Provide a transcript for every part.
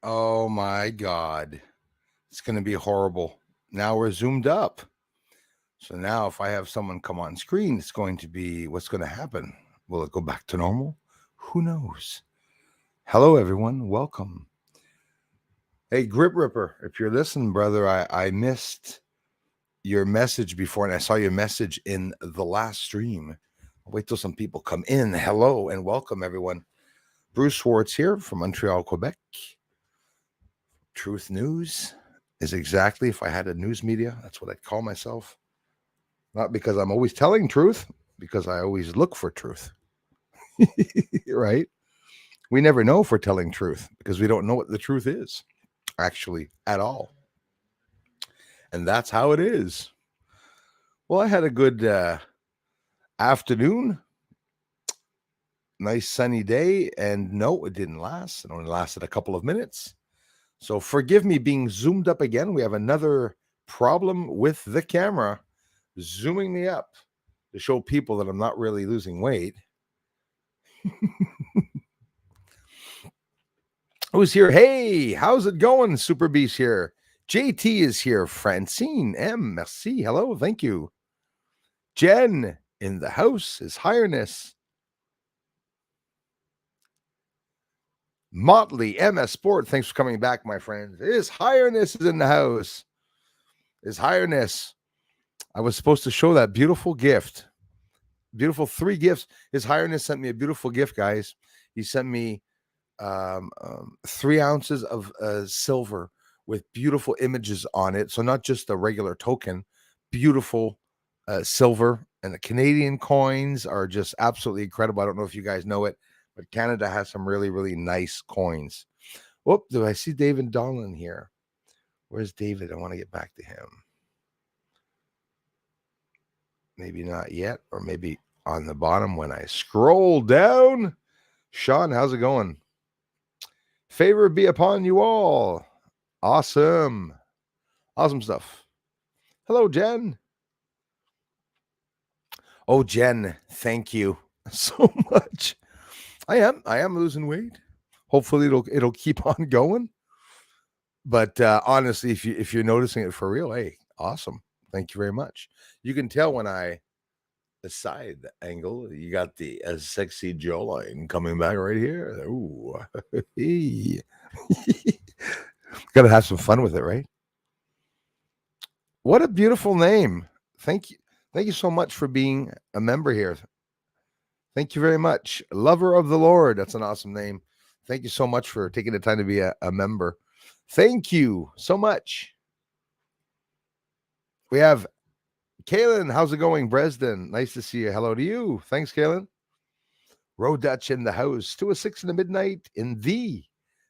Oh my God. It's going to be horrible. Now we're zoomed up. So now if I have someone come on screen, it's going to be what's going to happen? Will it go back to normal? Who knows? Hello, everyone. Welcome. Hey, Grip Ripper, if you're listening, brother, I missed your message before and I saw your message in the last stream. I'll wait till some people come in. Hello and welcome, everyone. Bruce Schwartz here from Montreal, Quebec. Truth News is exactly, if I had a news media, that's what I'd call myself. Not because I'm always telling truth, because I always look for truth. Right? We never know if we're telling truth because we don't know what the truth is, actually, at all. And that's how it is. Well, I had a good afternoon, nice sunny day, and no, it didn't last. It only lasted a couple of minutes. So forgive me being zoomed up again. We have another problem with the camera zooming me up to show people that I'm not really losing weight. Who's here? Hey, how's it going? Super Beast here. JT is here. Francine M. Merci. Hello. Thank you. Jen in the house. His Highness. Motley MS Sport. Thanks for coming back, my friends. His Highness is in the house. His Highness. I was supposed to show that beautiful gift. Beautiful 3 gifts. His Highness sent me a beautiful gift, guys. He sent me 3 ounces of silver with beautiful images on it. So not just a regular token, beautiful silver. And the Canadian coins are just absolutely incredible. I don't know if you guys know it, but Canada has some really, really nice coins. Whoop, do I see David Donlan here? Where's David? I want to get back to him. Maybe not yet, or maybe on the bottom when I scroll down. Sean, how's it going? Favor be upon you all. Awesome. Awesome stuff. Hello, Jen. Oh, Jen, thank you so much. I am losing weight. Hopefully it'll keep on going. But honestly, if you're noticing it for real, hey, awesome. Thank you very much. You can tell when the side angle, you got the sexy jawline coming back right here. Ooh. Got to have some fun with it, right? What a beautiful name. Thank you. Thank you so much for being a member here. Thank you very much. Lover of the Lord. That's an awesome name. Thank you so much for taking the time to be a member. Thank you so much. We have Kaylin. How's it going, Bresden? Nice to see you. Hello to you. Thanks, Kaylin. Road Dutch in the house. 2 or 6 in the midnight in the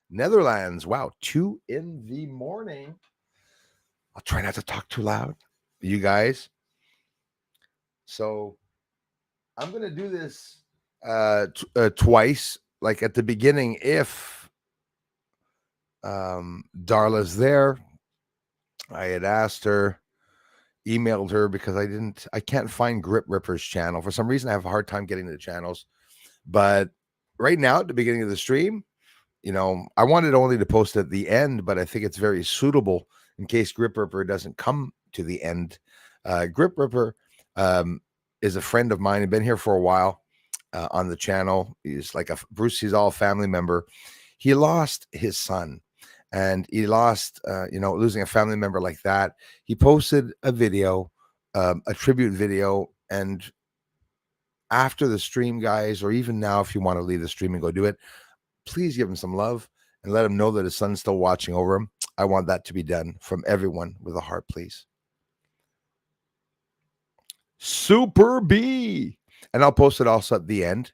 Netherlands. Wow, 2 in the morning. I'll try not to talk too loud, you guys. So I'm going to do this twice, like at the beginning, if Darla's there. I had asked her, emailed her because I can't find Grip Ripper's channel. For some reason, I have a hard time getting to the channels. But right now, at the beginning of the stream, I wanted only to post at the end, but I think it's very suitable in case Grip Ripper doesn't come to the end. Grip Ripper is a friend of mine. He's been here for a while on the channel. He's like he's all family member. He lost his son, and he lost, losing a family member like that. He posted a video, a tribute video, and after the stream, guys, or even now, if you want to leave the stream and go do it, please give him some love and let him know that his son's still watching over him. I want that to be done from everyone with a heart, please. Super B. And I'll post it also at the end.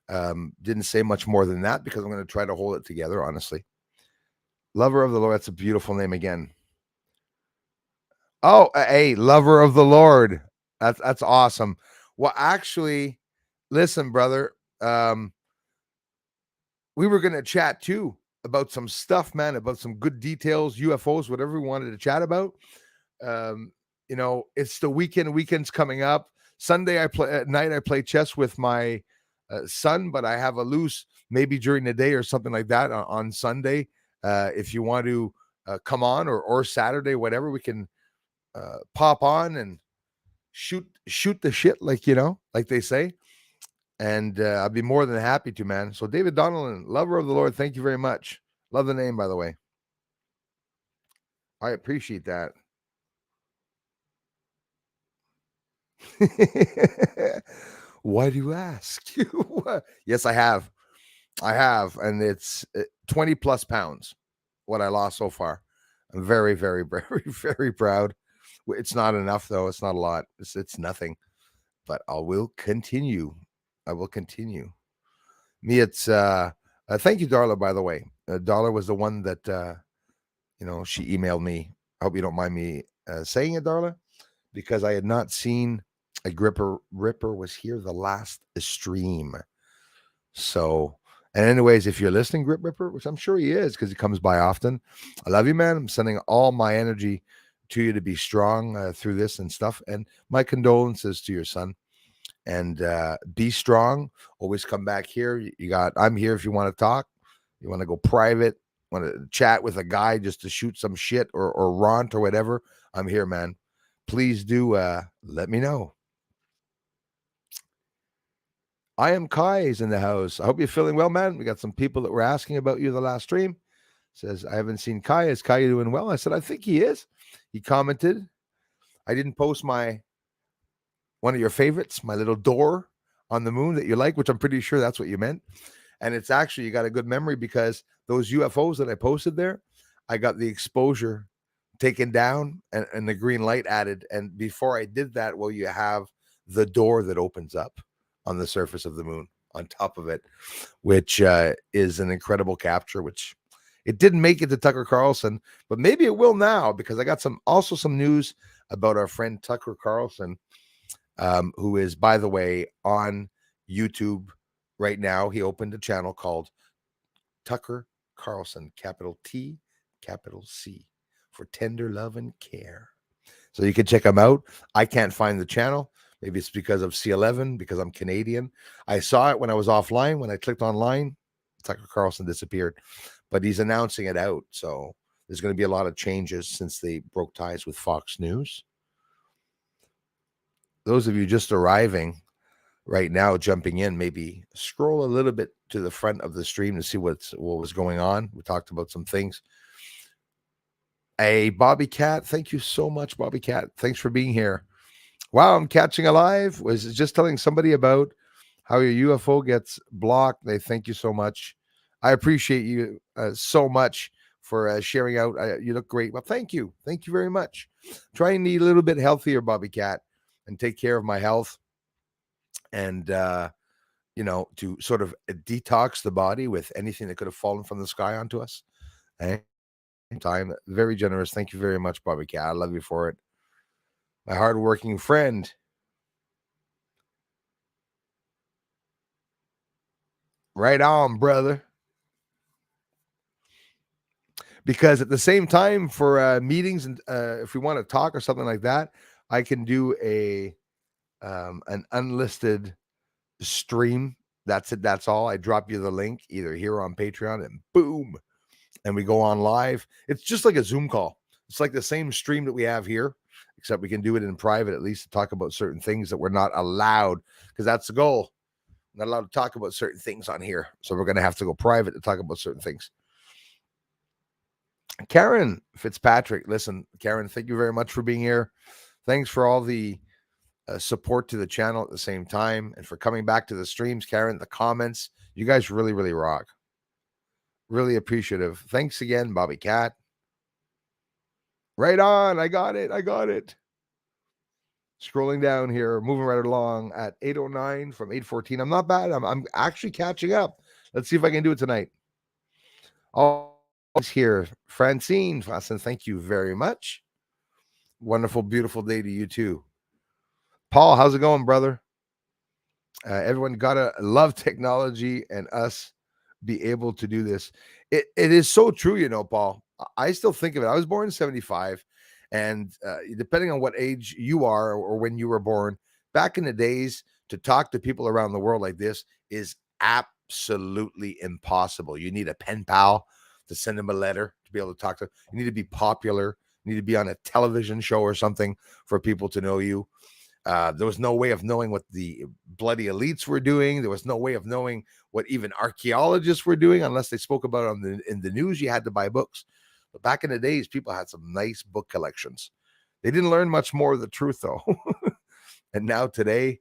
Didn't say much more than that because I'm going to try to hold it together, honestly. Lover of the Lord. That's a beautiful name again. Oh, hey, Lover of the Lord. That's awesome. Well, actually, listen, brother. We were going to chat too about some stuff, man, about some good details, UFOs, whatever we wanted to chat about. It's the weekend. Weekend's coming up. Sunday, at night I play chess with my son, but I have a loose maybe during the day or something like that on Sunday. If you want to come on, or Saturday, whatever, we can pop on and shoot the shit, like, like they say. And I'll be more than happy to, man. So David Donnellan, lover of the Lord, thank you very much. Love the name, by the way. I appreciate that. Why do you ask? Yes, I have. And it's 20 plus pounds what I lost so far. I'm very, very, very, very proud. It's not enough, though. It's not a lot. It's nothing. But I will continue. I will continue. Me, it's thank you, Darla, by the way. Darla was the one that she emailed me. I hope you don't mind me saying it, Darla, because I had not seen a Gripper Ripper was here the last stream. So, and anyways, if you're listening, Grip Ripper, which I'm sure he is because he comes by often, I love you, man. I'm sending all my energy to you to be strong through this and stuff. And my condolences to your son. And be strong. Always come back here. I'm here if you want to talk. You want to go private, want to chat with a guy just to shoot some shit or rant or whatever. I'm here, man. Please do let me know. I am Kai is in the house. I hope you're feeling well, man. We got some people that were asking about you the last stream. Says, I haven't seen Kai. Is Kai doing well? I said, I think he is. He commented. I didn't post one of your favorites, my little door on the moon that you like, which I'm pretty sure that's what you meant. And it's actually, you got a good memory because those UFOs that I posted there, I got the exposure taken down and the green light added. And before I did that, well, you have the door that opens up on the surface of the moon on top of it, which is an incredible capture, which it didn't make it to Tucker Carlson, but maybe it will now because I got some news about our friend Tucker Carlson, who is, by the way, on YouTube right now. He opened a channel called Tucker Carlson, capital T, capital C, for tender love and care. So you can check him out. I can't find the channel. Maybe it's because of C11, because I'm Canadian. I saw it when I was offline. When I clicked online, Tucker Carlson disappeared. But he's announcing it out. So there's going to be a lot of changes since they broke ties with Fox News. Those of you just arriving right now, jumping in, maybe scroll a little bit to the front of the stream to see what was going on. We talked about some things. Hey, Bobby Cat, thank you so much, Bobby Cat. Thanks for being here. Wow, I'm catching alive. Was just telling somebody about how your UFO gets blocked. They thank you so much. I appreciate you so much for sharing out. You look great. Well, thank you. Thank you very much. Trying to eat a little bit healthier, Bobby Cat, and take care of my health. And, to sort of detox the body with anything that could have fallen from the sky onto us. Time, very generous. Thank you very much, Bobby Cat. I love you for it. My hardworking friend. Right on, brother. Because at the same time, for meetings and if we want to talk or something like that, I can do an unlisted stream. That's it. That's all. I drop you the link either here on Patreon and boom, and we go on live. It's just like a Zoom call. It's like the same stream that we have here, except we can do it in private, at least to talk about certain things that we're not allowed, because that's the goal. Not allowed to talk about certain things on here. So we're going to have to go private to talk about certain things. Karen Fitzpatrick, listen, Karen, thank you very much for being here. Thanks for all the support to the channel at the same time and for coming back to the streams, Karen, the comments. You guys really, really rock. Really appreciative. Thanks again, Bobby Cat. Right on. I got it. Scrolling down here, moving right along at 8:09 from 8:14. I'm not bad. I'm actually catching up. Let's see if I can do it tonight. Always here. Francine, thank you very much. Wonderful, beautiful day to you too. Paul, how's it going, brother? Everyone gotta love technology and us be able to do this. It is so true, Paul. I still think of it. I was born in 75, and depending on what age you are or when you were born, back in the days, to talk to people around the world like this is absolutely impossible. You need a pen pal. to send them a letter to be able to talk to. You need to be popular. You need to be on a television show or something for people to know you. There was no way of knowing what the bloody elites were doing. There was no way of knowing what even archaeologists were doing unless they spoke about it in the news. You had to buy books. But back in the days, people had some nice book collections. They didn't learn much more of the truth, though. And now today,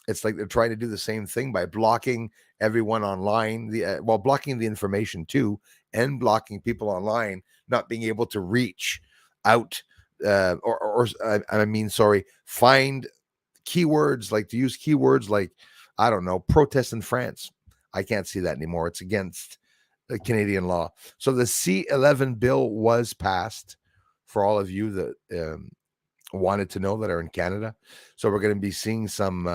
it's like they're trying to do the same thing by blocking everyone online, while blocking the information too, and blocking people online, not being able to reach out, find keywords, like to use keywords like, I don't know, protest in France. I can't see that anymore. It's against the Canadian law. So the C-11 bill was passed for all of you that wanted to know that are in Canada. So we're going to be seeing some,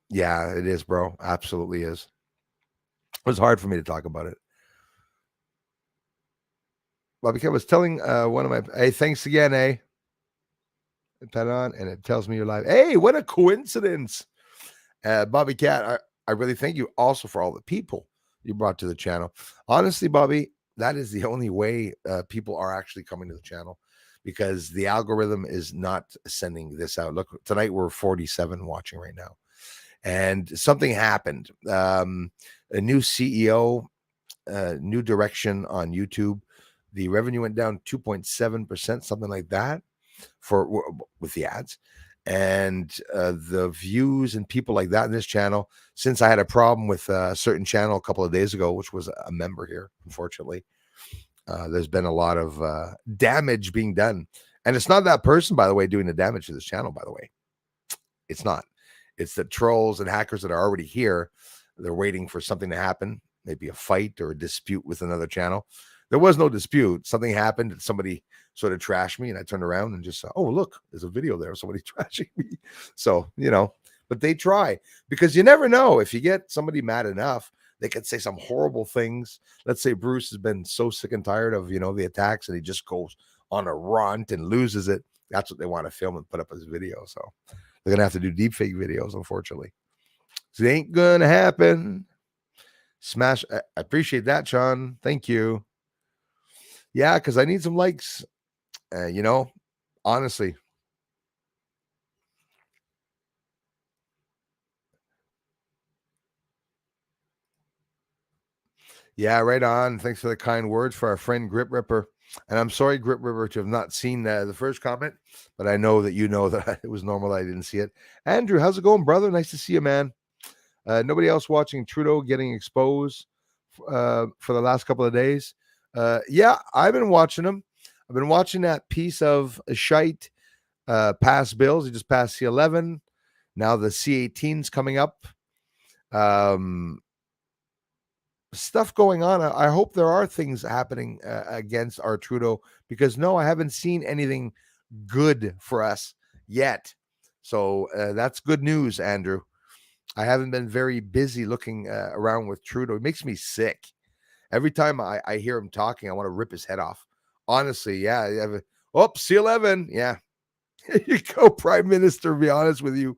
yeah, it is, bro. Absolutely is. It was hard for me to talk about it. Bobby I was telling one of my, hey, thanks again, eh? Put on, and it tells me you're live. Hey, what a coincidence. Bobby Cat, I really thank you also for all the people you brought to the channel. Honestly, Bobby, that is the only way people are actually coming to the channel, because the algorithm is not sending this out. Look, tonight we're 47 watching right now. And something happened. A new CEO, new direction on YouTube. The revenue went down 2.7%, something like that, with the ads. And the views and people like that in this channel, since I had a problem with a certain channel a couple of days ago, which was a member here, unfortunately, there's been a lot of damage being done. And it's not that person, by the way, doing the damage to this channel, by the way. It's not. It's the trolls and hackers that are already here. They're waiting for something to happen, maybe a fight or a dispute with another channel. There was no dispute. Something happened. Somebody sort of trashed me, and I turned around and just saw, oh, look, there's a video there of somebody trashing me. So, but they try, because you never know. If you get somebody mad enough, they could say some horrible things. Let's say Bruce has been so sick and tired of, the attacks, and he just goes on a rant and loses it. That's what they want to film and put up as video. So they're going to have to do deepfake videos, unfortunately. So it ain't going to happen. Smash. I appreciate that, Sean. Thank you. Yeah, because I need some likes. Honestly. Yeah, right on. Thanks for the kind words for our friend Grip Ripper. And I'm sorry, Grip Ripper, to have not seen the first comment, but I know that you know that it was normal that I didn't see it. Andrew, how's it going, brother? Nice to see you, man. Nobody else watching Trudeau getting exposed for the last couple of days. Yeah, I've been watching him. I've been watching that piece of shite pass bills. He just passed C-11. Now the C-18's coming up. Stuff going on. I hope there are things happening against our Trudeau, because no, I haven't seen anything good for us yet. So that's good news, Andrew. I haven't been very busy looking around with Trudeau. It makes me sick. Every time I hear him talking, I want to rip his head off. Honestly, yeah. C-11. Yeah. Here you go, Prime Minister, to be honest with you.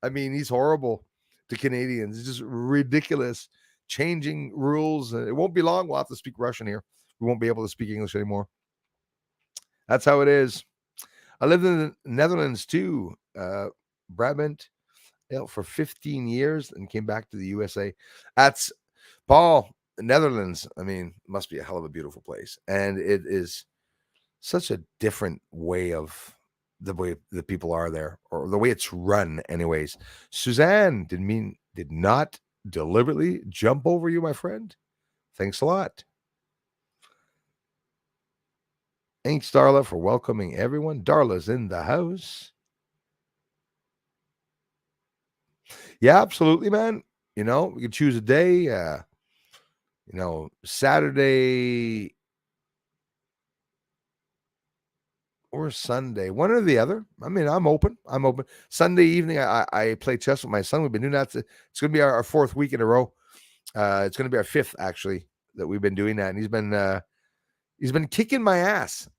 I mean, he's horrible to Canadians. It's just ridiculous. Changing rules. It won't be long. We'll have to speak Russian here. We won't be able to speak English anymore. That's how it is. I lived in the Netherlands too, Brabant, for 15 years, and came back to the USA. That's Paul, Netherlands. I mean, must be a hell of a beautiful place. And it is such a different way of the way the people are there, or the way it's run anyways. Suzanne did not deliberately jump over you, my friend. Thanks a lot. Thanks, Darla, for welcoming everyone. Darla's in the house. Yeah, absolutely, man. We can choose a day. Saturday or Sunday, one or the other. I mean, I'm open. Sunday evening, I play chess with my son. We've been doing that. It's going to be our fourth week in a row. It's going to be our fifth, actually, that we've been doing that. And he's been kicking my ass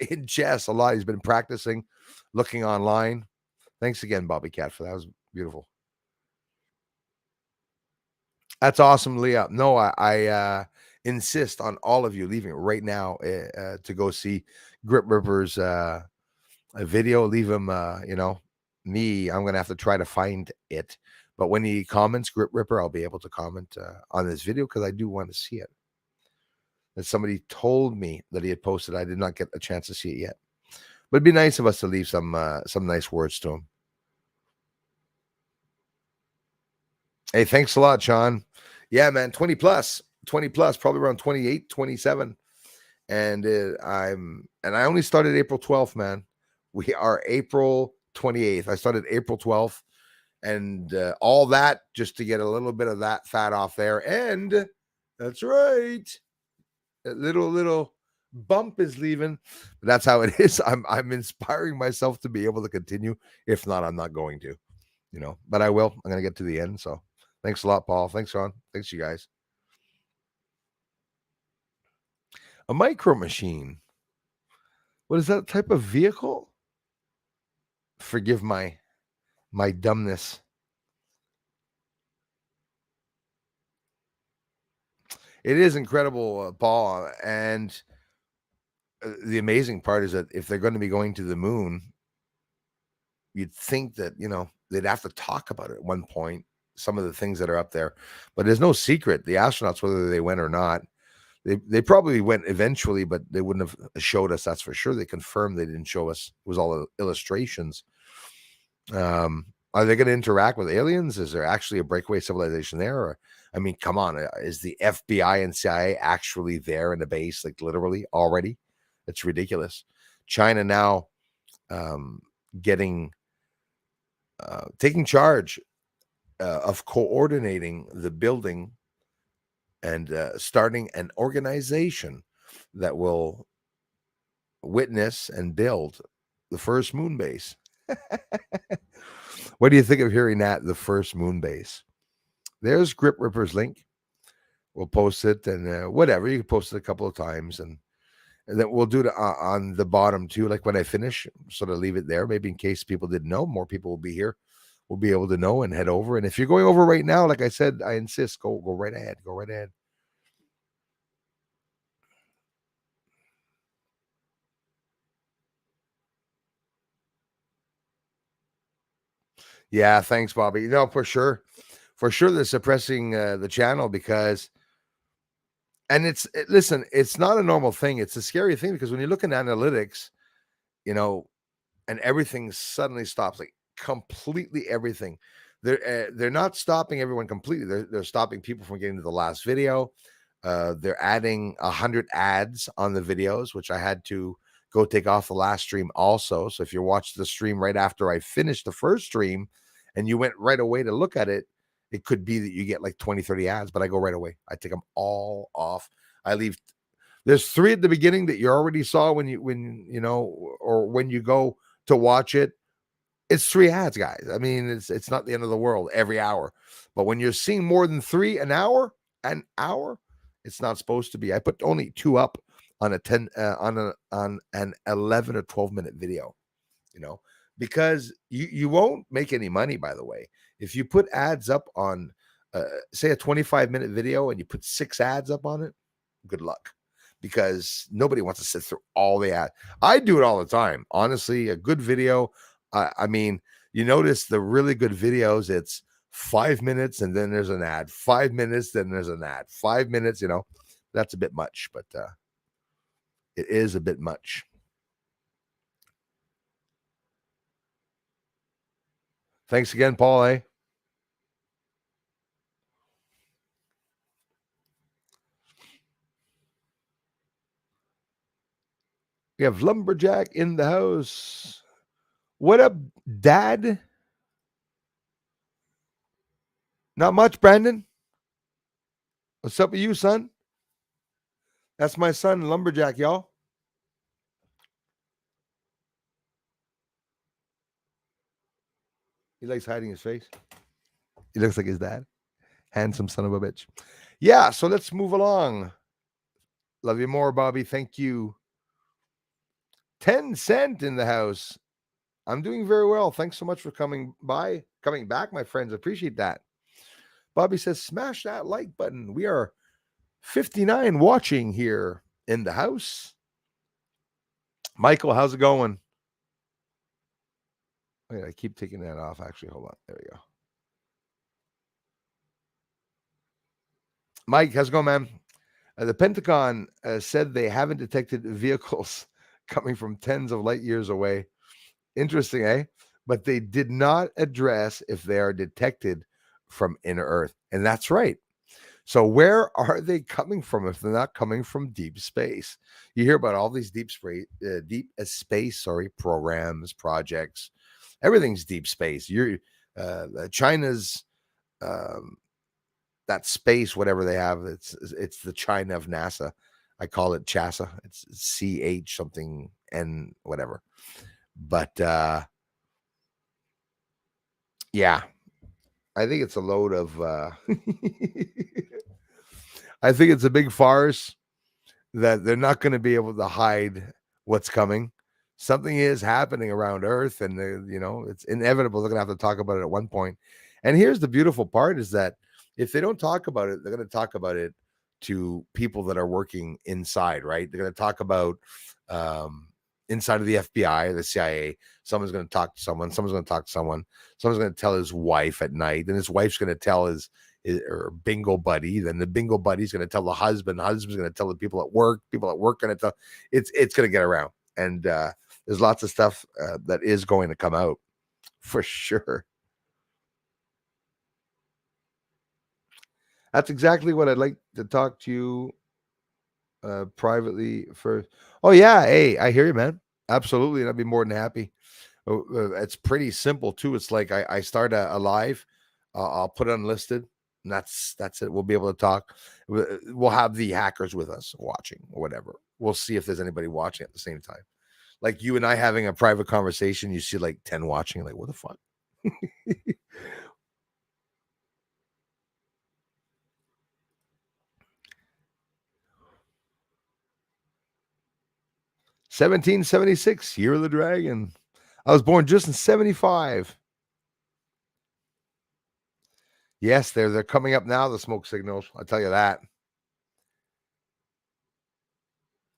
in chess a lot. He's been practicing, looking online. Thanks again, Bobby Cat, for that. It was beautiful. That's awesome, Leah. No, I insist on all of you leaving right now to go see Grip Ripper's a video. Leave him, I'm gonna have to try to find it. But when he comments Grip Ripper, I'll be able to comment on this video because I do want to see it. And somebody told me that he had posted. I did not get a chance to see it yet. But it'd be nice of us to leave some nice words to him. Hey, thanks a lot, Sean. Yeah, man, 20 plus, probably around 28, 27. And I only started April 12th, man. We are April 28th. I started April 12th, and all that just to get a little bit of that fat off there. And that's right. A little bump is leaving. But that's how it is. I'm inspiring myself to be able to continue. If not, I'm not going to, but I will. I'm gonna get to the end. So thanks a lot, Paul. Thanks, Sean. Thanks, you guys. A micro machine. What is that type of vehicle? Forgive my dumbness. It is incredible, Paul. And the amazing part is that if they're going to be going to the moon, you'd think that, they'd have to talk about it at one point, some of the things that are up there. But there's no secret. The astronauts, whether they went or not, they probably went eventually, but they wouldn't have showed us. That's for sure. They confirmed they didn't show us. It was all illustrations. Are they going to interact with aliens? Is there actually a breakaway civilization there? Or, I mean, come on, is the FBI and CIA actually there in the base, like literally already? It's ridiculous. China now taking charge of coordinating the building and starting an organization that will witness and build the first moon base. What do you think of hearing that? The first moon base. There's Grip Ripper's link. We'll post it and whatever. You can post it a couple of times and then we'll do it on the bottom too. Like when I finish, sort of leave it there. Maybe in case people didn't know, more people will be here. We'll be able to know and head over. And if you're going over right now, like I said, I insist, go right ahead. Go right ahead. Yeah, thanks, Bobby. No, for sure. For sure, they're suppressing the channel because, and listen, it's not a normal thing. It's a scary thing because when you look at analytics, you know, and everything suddenly stops, like completely everything. They're not stopping everyone completely. They're stopping people from getting to the last video. They're adding 100 ads on the videos, which I had to go take off the last stream also. So if you watched the stream right after I finished the first stream and you went right away to look at it, it could be that you get like 20, 30 ads, but I go right away. I take them all off. I leave. There's 3 at the beginning that you already saw when or when you go to watch it. It's 3 ads, guys. I mean, it's not the end of the world every hour. But when you're seeing more than 3 an hour, it's not supposed to be. I put only 2 up on a 10 on an 11 or 12-minute video, because you won't make any money, by the way. If you put ads up on say a 25-minute video and you put 6 ads up on it, good luck. Because nobody wants to sit through all the ads. I do it all the time. Honestly, a good video. I mean, you notice the really good videos, it's 5 minutes and then there's an ad. 5 minutes, then there's an ad. 5 minutes, that's a bit much, but it is a bit much. Thanks again, Paul. We have Lumberjack in the house. What up, Dad? Not much, Brandon. What's up with you, son? That's my son, Lumberjack, y'all. He likes hiding his face. He looks like his dad. Handsome son of a bitch. Yeah, so let's move along. Love you more, Bobby. Thank you. 10 Cent in the house. I'm doing very well. Thanks so much for coming back, my friends. Appreciate that. Bobby says, smash that like button. We are 59 watching here in the house. Michael, how's it going? Wait, I keep taking that off. Actually, hold on. There we go. Mike, how's it going, man? The Pentagon said they haven't detected vehicles coming from tens of light years away. Interesting, eh? But they did not address if they are detected from inner Earth. And that's right. So where are they coming from if they're not coming from deep space? You hear about all these deep space programs, projects. Everything's deep space. China's um, that space, whatever they have. It's the China of NASA. I call it CHASA. It's CH something N whatever. But yeah, I think it's a load of. I think it's a big farce that they're not going to be able to hide what's coming. Something is happening around Earth, and it's inevitable. They're going to have to talk about it at one point. And here's the beautiful part: is that if they don't talk about it, they're going to talk about it to people that are working inside. Right? They're going to talk about inside of the FBI or the CIA. Someone's going to talk to someone. Someone's going to talk to someone. Someone's going to tell his wife at night, and his wife's going to tell his or bingo buddy. Then the bingo buddy's going to tell the husband. The husband's going to tell the people at work. People at work going to tell. It's going to get around, and there's lots of stuff that is going to come out for sure. That's exactly what I'd like to talk to you privately for. Oh yeah, hey, I hear you, man. Absolutely, and I'd be more than happy. It's pretty simple too. It's like I start a live, I'll put it unlisted, and that's it. We'll be able to talk. We'll have the hackers with us watching or whatever. We'll see if there's anybody watching at the same time. Like you and I having a private conversation, you see like 10 watching, like what the fuck? 1776, Year of the Dragon. I was born just in 75. Yes, they're coming up now, the smoke signals. I'll tell you that.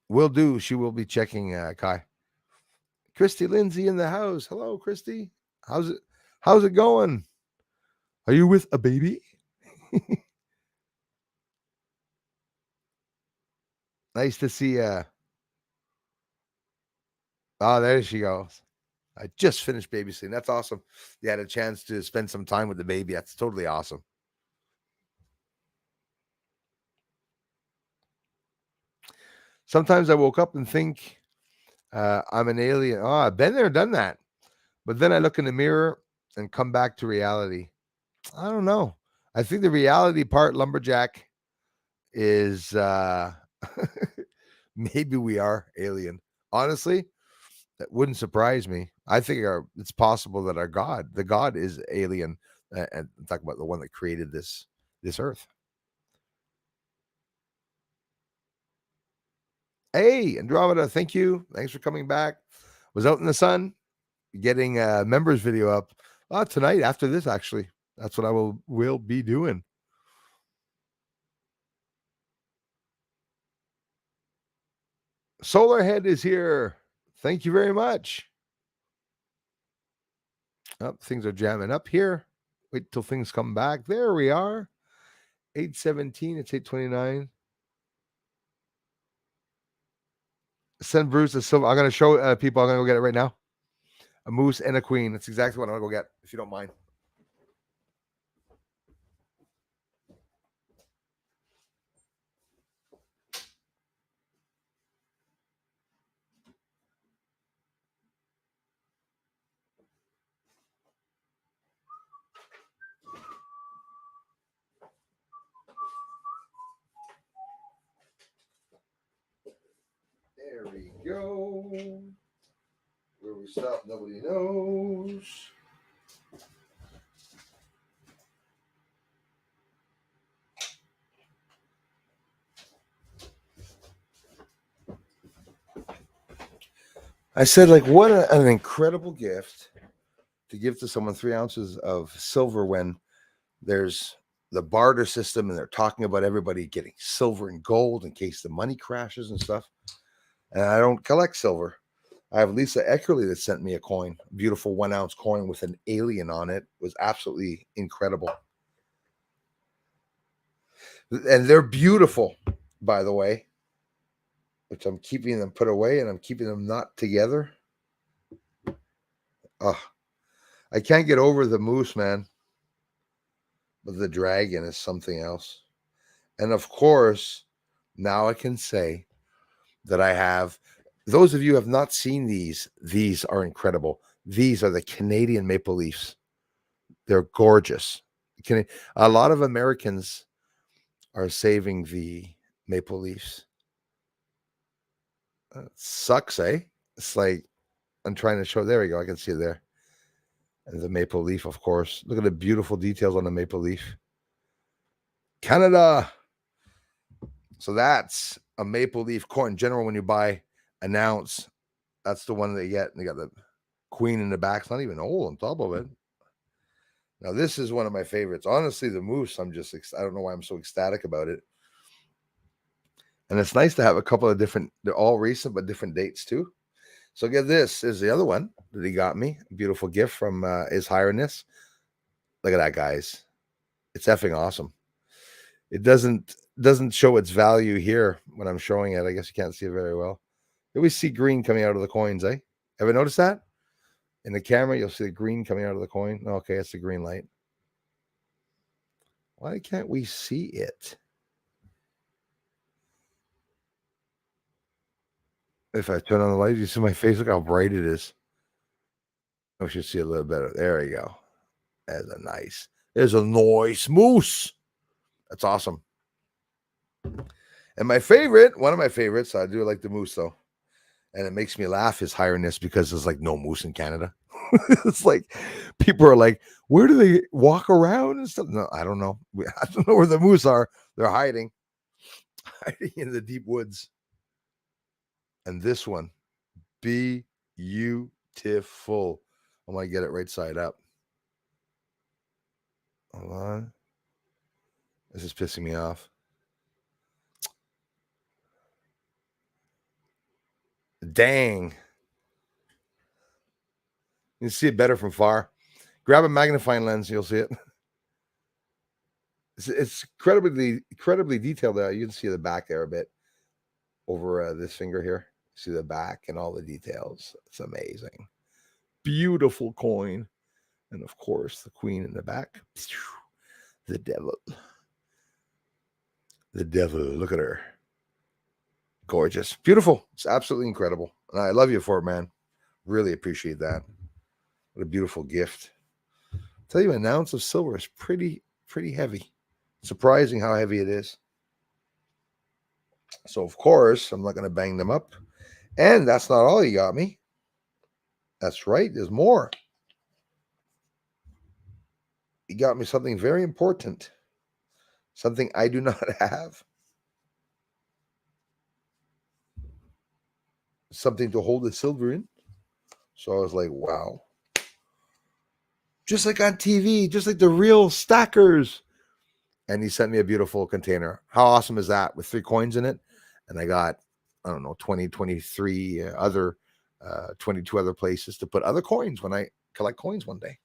Will do. She will be checking Kai. Christy Lindsay in the house. Hello, Christy. How's it going? Are you with a baby? Nice to see oh, there she goes. I just finished babysitting. That's awesome. You had a chance to spend some time with the baby. That's totally awesome. Sometimes I woke up and think I'm an alien. Oh, I've been there, done that. But then I look in the mirror and come back to reality. I don't know. I think the reality part, lumberjack, is maybe we are alien. Honestly, that wouldn't surprise me. I think it's possible that the God is alien, and talk about the one that created this earth. Hey, Andromeda, thank you. Thanks for coming back. Was out in the sun, getting a members video up tonight after this. Actually, that's what I will be doing. Solarhead is here. Thank you very much. Oh, things are jamming up here. Wait till things come back. There we are. 8:17. It's 8:29. Send Bruce a silver. I'm going to show people. I'm going to go get it right now. A moose and a queen. That's exactly what I'm going to go get, if you don't mind. There we go. Where we stop, nobody knows. I said, like, what an incredible gift to give to someone 3 ounces of silver when there's the barter system, and they're talking about everybody getting silver and gold in case the money crashes and stuff. And I don't collect silver. I have Lisa Eckerly that sent me a coin, a beautiful 1 ounce coin with an alien on it. It was absolutely incredible. And they're beautiful, by the way, which I'm keeping them put away and I'm keeping them not together. Oh, I can't get over the moose, man. But the dragon is something else. And of course, now I can say that I have, those of you who have not seen these are incredible. These are the Canadian maple leafs. They're gorgeous. A lot of Americans are saving the maple leafs. Sucks, eh? It's like, I'm trying to show, there we go, I can see it there. And the maple leaf, of course. Look at the beautiful details on the maple leaf. Canada. So that's a maple leaf coin. In general, when you buy an ounce, that's the one they get. And they got the queen in the back. It's not even old on top of it. Now, this is one of my favorites. Honestly, the moose, I don't know why I'm so ecstatic about it. And it's nice to have a couple of different, they're all recent, but different dates too. So get this, is the other one that he got me. A beautiful gift from His Highness. Look at that, guys. It's effing awesome. It doesn't show its value here when I'm showing it. I guess you can't see it very well. You always see green coming out of the coins, eh? Ever notice that? In the camera, you'll see the green coming out of the coin. Okay, it's the green light. Why can't we see it? If I turn on the light, you see my face. Look how bright it is. I should see a little better. There we go. There's a nice moose. That's awesome. And one of my favorites, I do like the moose though. And it makes me laugh, His Highness, because there's like no moose in Canada. It's like people are like, where do they walk around and stuff? No, I don't know. I don't know where the moose are. They're hiding in the deep woods. And this one, beautiful. I want to get it right side up. Hold on. This is pissing me off. Dang. You can see it better from far. Grab a magnifying lens, you'll see it. It's incredibly detailed there. You can see the back there a bit over this finger here. See the back and all the details. It's amazing. Beautiful coin. And of course, the queen in the back. The devil. The devil. Look at her. Gorgeous. Beautiful. It's absolutely incredible. And I love you for it, man. Really appreciate that. What a beautiful gift. I'll tell you, an ounce of silver is pretty heavy. Surprising how heavy it is. So, of course, I'm not going to bang them up. And that's not all you got me. That's right. There's more. You got me something very important. Something I do not have. Something to hold the silver in. So I was like, wow. Just like on TV, just like the real stackers. And he sent me a beautiful container. How awesome is that? With 3 coins in it. And I got, I don't know, 20, 23 other, 22 other places to put other coins when I collect coins one day.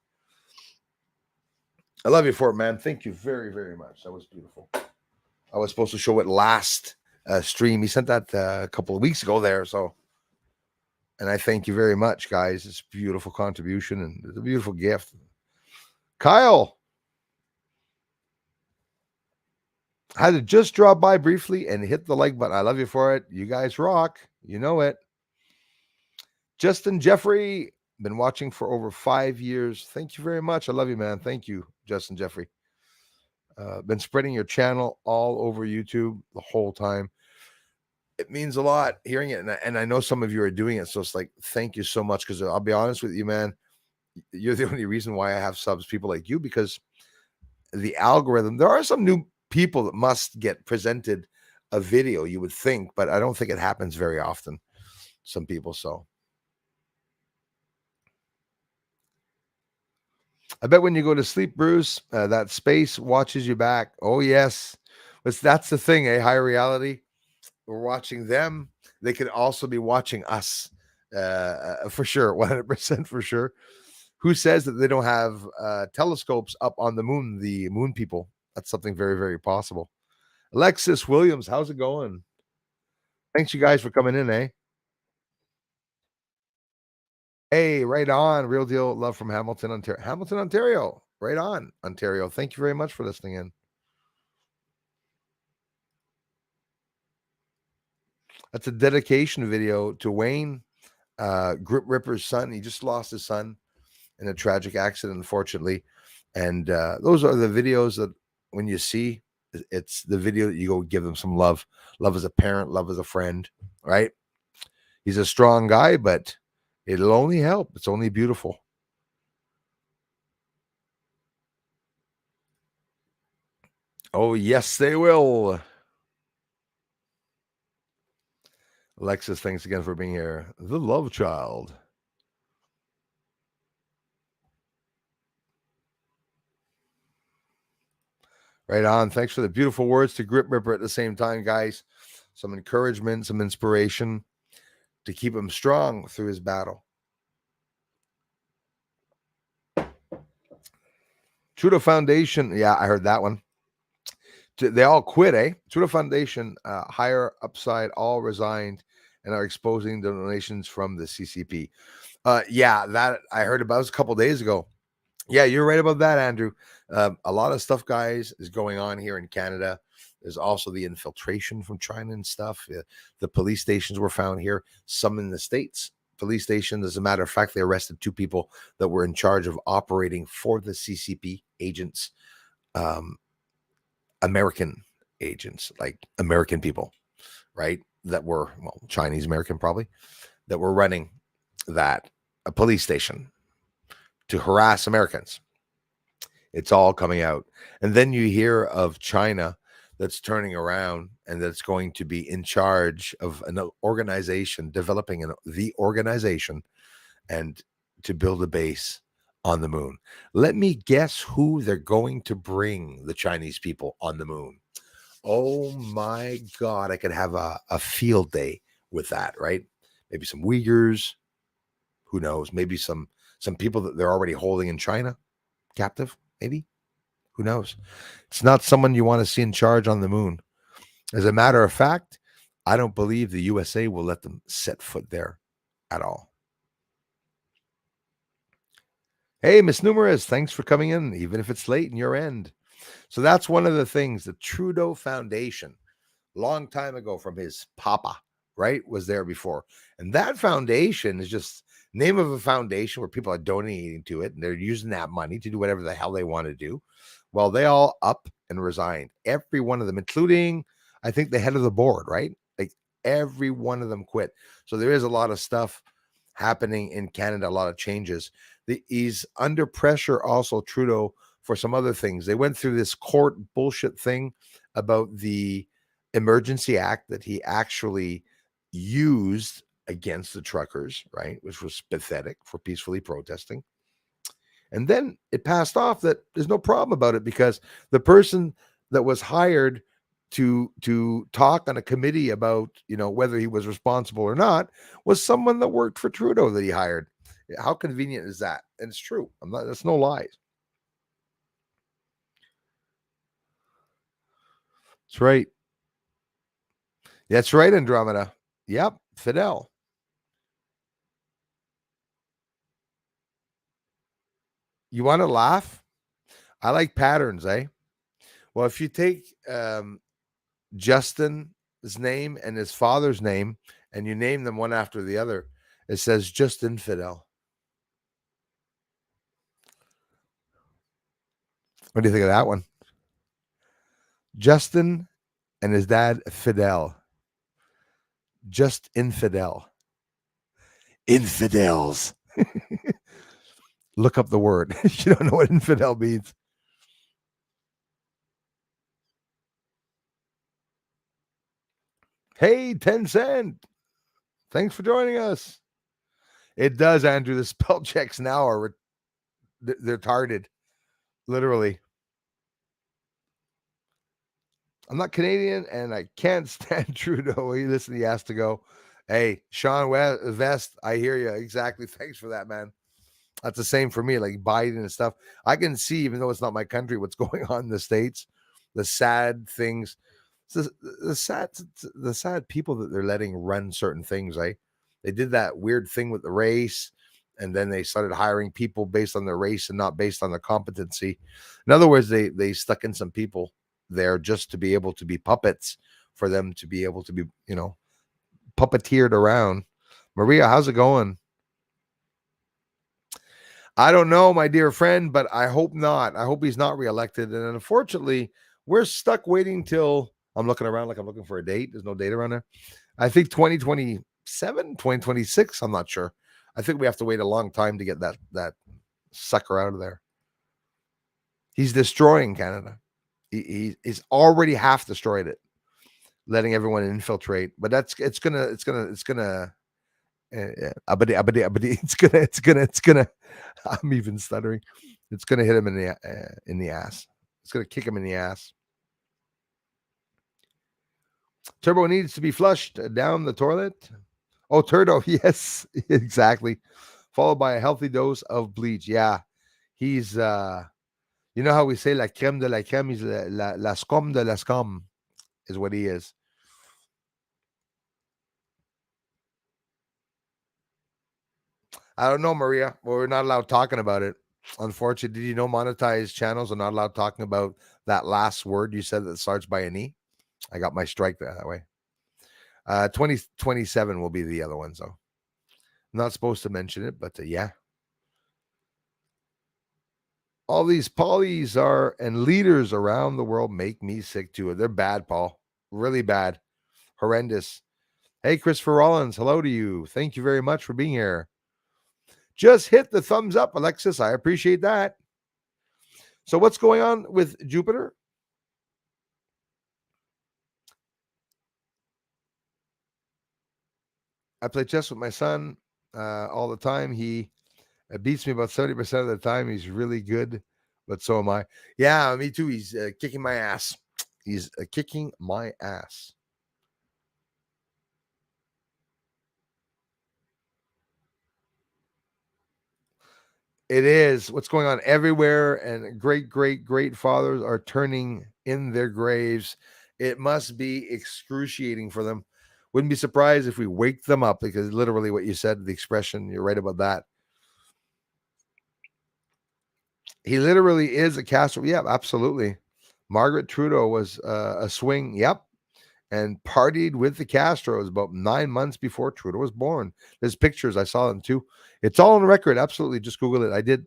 I love you for it, man. Thank you very, very much. That was beautiful. I was supposed to show it last stream. He sent that a couple of weeks ago there. So, and I thank you very much, guys. It's a beautiful contribution and it's a beautiful gift. Kyle, I had to just drop by briefly and hit the like button. I love you for it. You guys rock. You know it. Justin Jeffrey, been watching for over 5 years. Thank you very much. I love you, man. Thank you, Justin Jeffrey. Been spreading your channel all over YouTube the whole time. It means a lot hearing it. And I know some of you are doing it. So it's like, thank you so much. Because I'll be honest with you, man. You're the only reason why I have subs, people like you, because the algorithm, there are some new people that must get presented a video, you would think, but I don't think it happens very often. Some people. So I bet when you go to sleep, Bruce, that space watches you back. Oh, yes. But that's the thing, eh? Higher reality. We're watching them. They could also be watching us for sure, 100% for sure. Who says that they don't have telescopes up on the moon, the moon people? That's something very, very possible. Alexis Williams, how's it going? Thanks, you guys, for coming in, eh? Hey, right on. Real deal love from Hamilton, Ontario. Hamilton, Ontario. Right on, Ontario. Thank you very much for listening in. That's a dedication video to Wayne, Grip Ripper's son. He just lost his son in a tragic accident, unfortunately. And those are the videos that when you see, it's the video that you go give them some love. Love as a parent, love as a friend, right? He's a strong guy, but it'll only help. It's only beautiful. Oh, yes, they will. Alexis, thanks again for being here. The love child. Right on. Thanks for the beautiful words to Grip Ripper at the same time, guys. Some encouragement, some inspiration to keep him strong through his battle. Trudeau Foundation. Yeah, I heard that one. They all quit, eh? Trudeau Foundation, higher upside, all resigned and are exposing the donations from the CCP. Yeah, that I heard about. It was a couple days ago. Yeah, you're right about that, Andrew. A lot of stuff, guys, is going on here in Canada. There's also the infiltration from China and stuff. The police stations were found here, some in the States. Police stations, as a matter of fact, they arrested 2 people that were in charge of operating for the CCP agents, um, American agents, like American people, right? That were, well, Chinese American probably, that were running that, a police station to harass Americans. It's all coming out. And then you hear of China that's turning around and that's going to be in charge of an organization, developing the organization and to build a base on the moon. Let me guess who they're going to bring, the Chinese people on the moon. Oh my God, I could have a field day with that, right? Maybe some Uyghurs, who knows? Maybe some people that they're already holding in China captive, maybe. Who knows? It's not someone you want to see in charge on the moon. As a matter of fact, I don't believe the USA will let them set foot there at all. Hey, Miss Numerous, thanks for coming in, even if it's late in your end. So that's one of the things, the Trudeau Foundation, long time ago from his papa, right, was there before. And that foundation is just name of a foundation where people are donating to it and they're using that money to do whatever the hell they want to do. Well, they all up and resigned. Every one of them, including, I think, the head of the board, right? Like every one of them quit. So there is a lot of stuff happening in Canada, a lot of changes. He's under pressure also, Trudeau, for some other things. They went through this court bullshit thing about the Emergency Act that he actually used against the truckers, right? Which was pathetic for peacefully protesting. And then it passed off that there's no problem about it because the person that was hired to talk on a committee about, whether he was responsible or not was someone that worked for Trudeau that he hired. How convenient is that? And it's true. That's no lies. That's right. That's right, Andromeda. Yep, Fidel. You want to laugh? I like patterns, eh? Well, if you take Justin's name and his father's name and you name them one after the other, it says just infidel. What do you think of that one? Justin and his dad, Fidel. Just infidel. Infidels. Look up the word. You don't know what infidel means. Hey, 10 cent. Thanks for joining us. It does, Andrew. The spell checks now are They're tarded, literally. I'm not Canadian, and I can't stand Trudeau. He listen. He has to go. Hey, Sean Vest, I hear you exactly. Thanks for that, man. That's the same for me, like Biden and stuff. I can see, even though it's not my country, what's going on in the States, the sad things, the, the sad, the sad people that they're letting run certain things. Right? They did that weird thing with the race, and then they started hiring people based on their race and not based on their competency. In other words, they stuck in some people there just to be able to be puppets for them to be able to be, puppeteered around. Maria, how's it going? I don't know, my dear friend, but I hope not. I hope he's not reelected. And unfortunately, we're stuck waiting till I'm looking around like I'm looking for a date. There's no date around there. I think 2027, 2026. I'm not sure. I think we have to wait a long time to get that sucker out of there. He's destroying Canada. He's already half destroyed it, letting everyone infiltrate. But it's gonna it's gonna I'm even stuttering. It's gonna hit him in the ass. It's gonna kick him in the ass. Turbo needs to be flushed down the toilet. Oh, Turdo, yes, exactly. Followed by a healthy dose of bleach. Yeah, he's you know how we say la crème de la crème, he's la scum de la scum is what he is. I don't know, Maria. Well, we're not allowed talking about it. Unfortunately, did you know monetized channels are not allowed talking about that last word you said that starts by an E? I got my strike that way. 2027 will be the other one, so not supposed to mention it, but yeah. All these polys are and leaders around the world make me sick too. They're bad, Paul. Really bad. Horrendous. Hey, Christopher Rollins, hello to you. Thank you very much for being here. Just hit the thumbs up, Alexis. I appreciate that. So, what's going on with Jupiter? I play chess with my son all the time. He beats me about 70% of the time. He's really good, but so am I. Yeah, me too. He's kicking my ass. He's kicking my ass. It is what's going on everywhere, and great fathers are turning in their graves. It must be excruciating for them. Wouldn't be surprised if we wake them up, because literally what you said, the expression, you're right about that. He literally is a Castro. Yeah, absolutely. Margaret Trudeau was a swing. Yep. And partied with the Castros about 9 months before Trudeau was born. There's pictures. I saw them too. It's all on record. Absolutely. Just Google it. I did.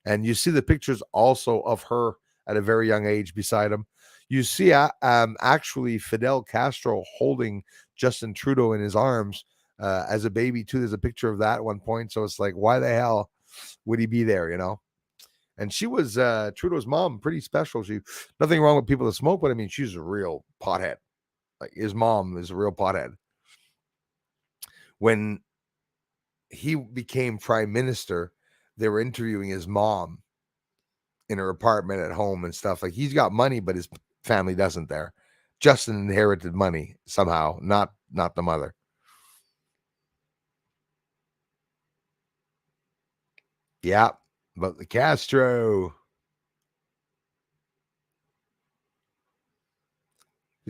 And you see the pictures also of her at a very young age beside him. You see actually Fidel Castro holding Justin Trudeau in his arms as a baby too. There's a picture of that at one point. So it's like, why the hell would he be there, And she was Trudeau's mom, pretty special. She nothing wrong with people that smoke, but I mean, she's a real pothead. Like his mom is a real pothead. When he became prime minister, they were interviewing his mom in her apartment at home and stuff. Like he's got money, but his family doesn't there. Justin inherited money somehow, not the mother. Yeah, but the Castro.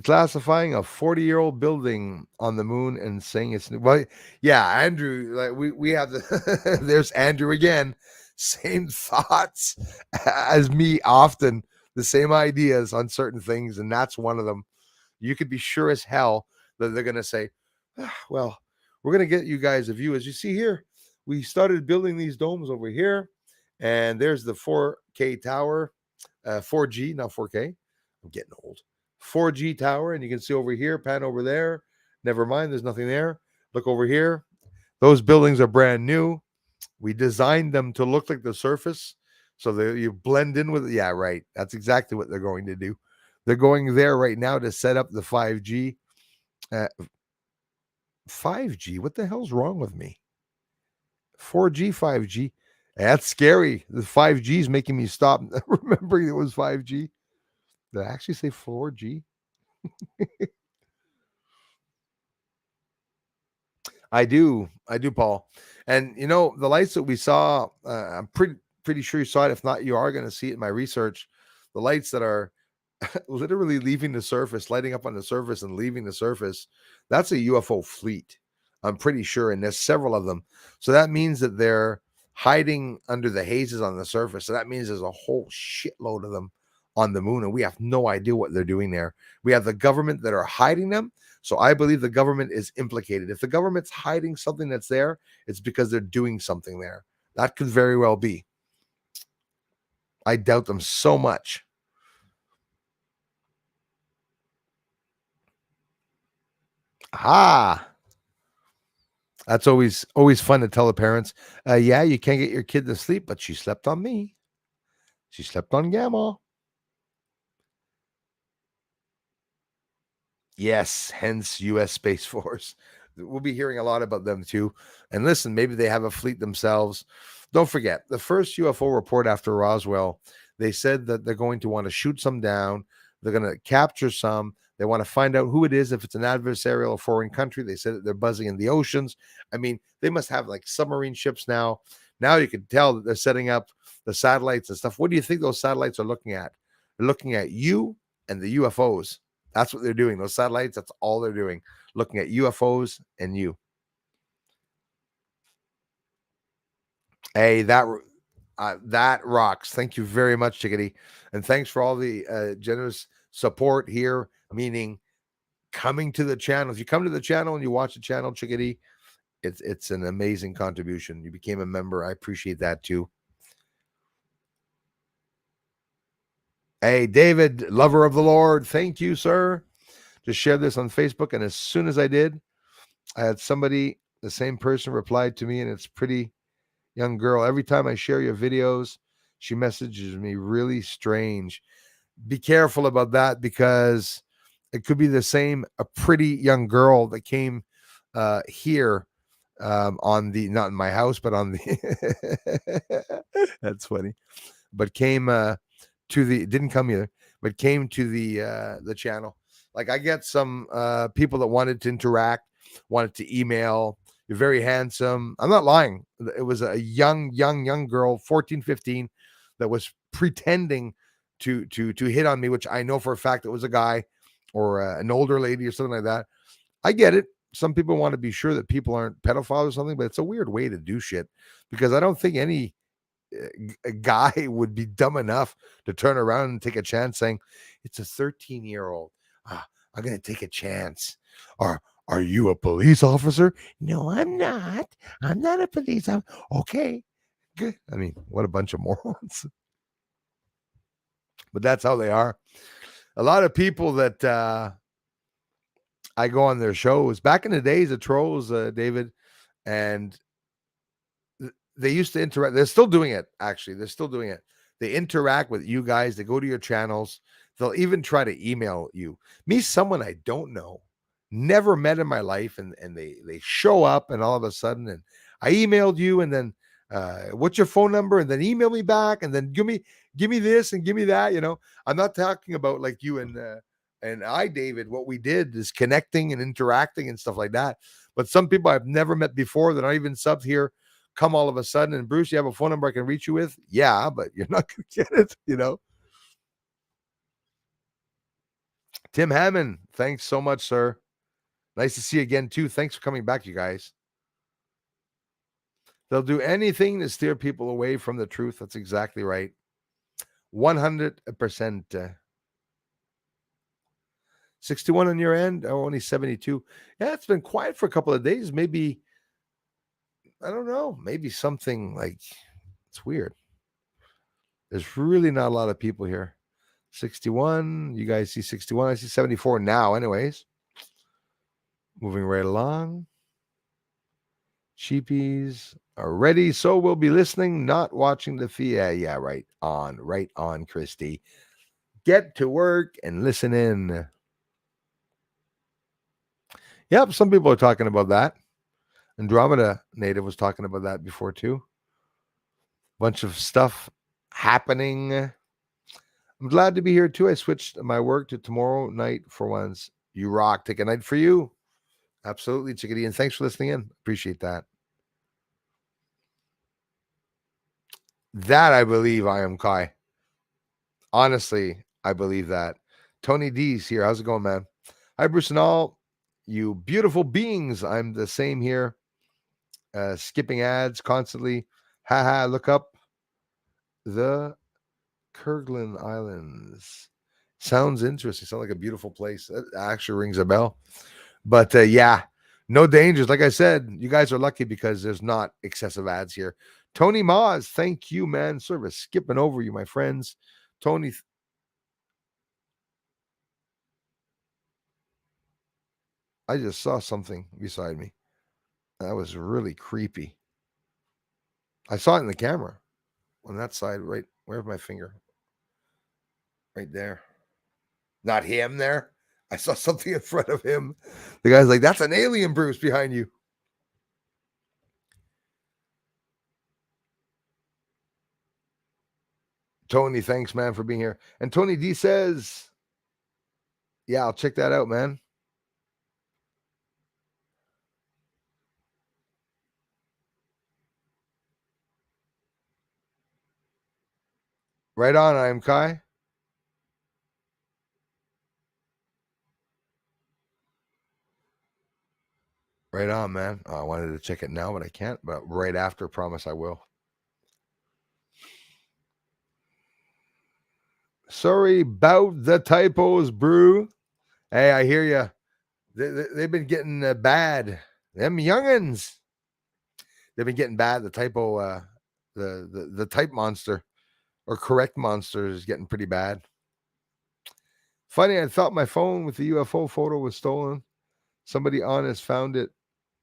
Classifying a 40-year-old building on the moon and saying it's new. Well, yeah, Andrew, like we have the there's Andrew again. Same thoughts as me often, the same ideas on certain things, and that's one of them. You could be sure as hell that they're gonna say, well, we're gonna get you guys a view. As you see here, we started building these domes over here, and there's the 4K tower, 4G, not 4K. I'm getting old. 4G tower, and you can see over here, pan over there. Never mind, there's nothing there. Look over here. Those buildings are brand new. We designed them to look like the surface, so that you blend in with it. Yeah, right. That's exactly what they're going to do. They're going there right now to set up the 5G. 5G? What the hell's wrong with me? 4G, 5G. That's scary. The 5G is making me stop remembering it was 5G. Did I actually say 4G? I do, Paul. And you know, the lights that we saw, I'm pretty sure you saw it. If not, you are going to see it in my research. The lights that are literally leaving the surface, lighting up on the surface and leaving the surface. That's a UFO fleet. I'm pretty sure, and there's several of them. So that means that they're hiding under the hazes on the surface. So that means there's a whole shitload of them on the moon, and we have no idea what they're doing there. We have the government that are hiding them. So I believe the government is implicated. If the government's hiding something that's there, it's because they're doing something there. That could very well be. I doubt them so much. Ah, that's always fun to tell the parents. Yeah, you can't get your kid to sleep, but she slept on me. She slept on Gamma. Yes, hence U.S. Space Force. We'll be hearing a lot about them too. And listen, maybe they have a fleet themselves. Don't forget, the first UFO report after Roswell, they said that they're going to want to shoot some down. They're going to capture some. They want to find out who it is, if it's an adversarial or foreign country. They said that they're buzzing in the oceans. I mean, they must have like submarine ships now. Now you can tell that they're setting up the satellites and stuff. What do you think those satellites are looking at? They're looking at you and the UFOs. That's what they're doing. Those satellites, that's all they're doing, looking at UFOs and you. Hey, that rocks. Thank you very much, Chickadee, and thanks for all the generous support here. Meaning coming to the channel. If you come to the channel and you watch the channel, Chickadee, it's an amazing contribution. You became a member. I appreciate that too. Hey, David, lover of the Lord. Thank you, sir. Just shared this on Facebook, and as soon as I did, I had somebody, the same person, replied to me, and it's pretty young girl. Every time I share your videos, she messages me really strange. Be careful about that because it could be the same, a pretty young girl that came here on the, not in my house, but on the, that's funny, but came to the, didn't come either, but came to the channel. Like I get some people that wanted to interact, wanted to email. You're very handsome. I'm not lying. It was a young girl, 14, 15, that was pretending to hit on me, which I know for a fact it was a guy or an older lady or something like that. I get it. Some people want to be sure that people aren't pedophiles or something, but it's a weird way to do shit because I don't think any a guy would be dumb enough to turn around and take a chance saying, it's a 13-year-old. I'm going to take a chance. Or are you a police officer? No, I'm not. I'm not a police officer. Okay, good. I mean, what a bunch of morons. But that's how they are. A lot of people that I go on their shows back in the days of trolls, David, and they used to interact. They're still doing it, actually. They're still doing it. They interact with you guys. They go to your channels. They'll even try to email you. Me, someone I don't know, never met in my life, and they show up, and all of a sudden, and I emailed you, and then what's your phone number? And then email me back, and then give me this and give me that. You know, I'm not talking about like you and I, David. What we did is connecting and interacting and stuff like that. But some people I've never met before that aren't even subbed here come all of a sudden, and Bruce, you have a phone number I can reach you with? Yeah, but you're not going to get it, you know? Tim Hammond, thanks so much, sir. Nice to see you again, too. Thanks for coming back, you guys. They'll do anything to steer people away from the truth. That's exactly right. 100%. 61 on your end? Oh, only 72. Yeah, it's been quiet for a couple of days. Maybe, I don't know, maybe something like, it's weird. There's really not a lot of people here. 61. You guys see 61. I see 74 now, anyways. Moving right along. Cheapies are ready. So we'll be listening, not watching the feed. Yeah, right on, Christy. Get to work and listen in. Yep, some people are talking about that. Andromeda Native was talking about that before too. Bunch of stuff happening. I'm glad to be here too. I switched my work to tomorrow night for once. You rock. Take a night for you. Absolutely, Chickadee. And thanks for listening in. Appreciate that. That I believe I am Kai. Honestly, I believe that. Tony D's here. How's it going, man? Hi, Bruce and all. You beautiful beings. I'm the same here. Skipping ads constantly. Haha, look up the Kerguelen Islands. Sounds interesting. Sounds like a beautiful place. That actually rings a bell. But yeah, no dangers. Like I said, you guys are lucky because there's not excessive ads here. Tony Maz, thank you, man. Service skipping over you, my friends. Tony, I just saw something beside me. That was really creepy. I saw it in the camera on that side, right? Where's my finger? Right there. Not him there. I saw something in front of him. The guy's like, that's an alien, Bruce, behind you. Tony, thanks, man, for being here. And Tony D says, yeah, I'll check that out, man. Right on, I am Kai. Right on, man. I wanted to check it now, but I can't. But right after, promise I will. Sorry about the typos, brew. Hey, I hear you. They've been getting bad. Them youngins. They've been getting bad. The typo, the type monster or correct monster is getting pretty bad. Funny, I thought my phone with the UFO photo was stolen. Somebody honest found it.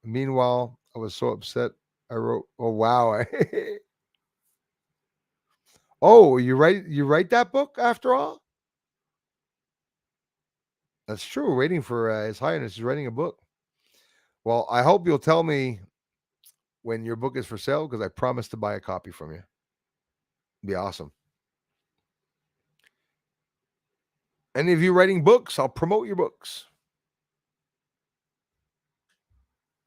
Meanwhile, I was so upset. I wrote, "Oh wow." Oh, you write that book after all? That's true. We're waiting for His Highness. He's writing a book. Well, I hope you'll tell me when your book is for sale because I promise to buy a copy from you. Be awesome. Any of you writing books, I'll promote your books.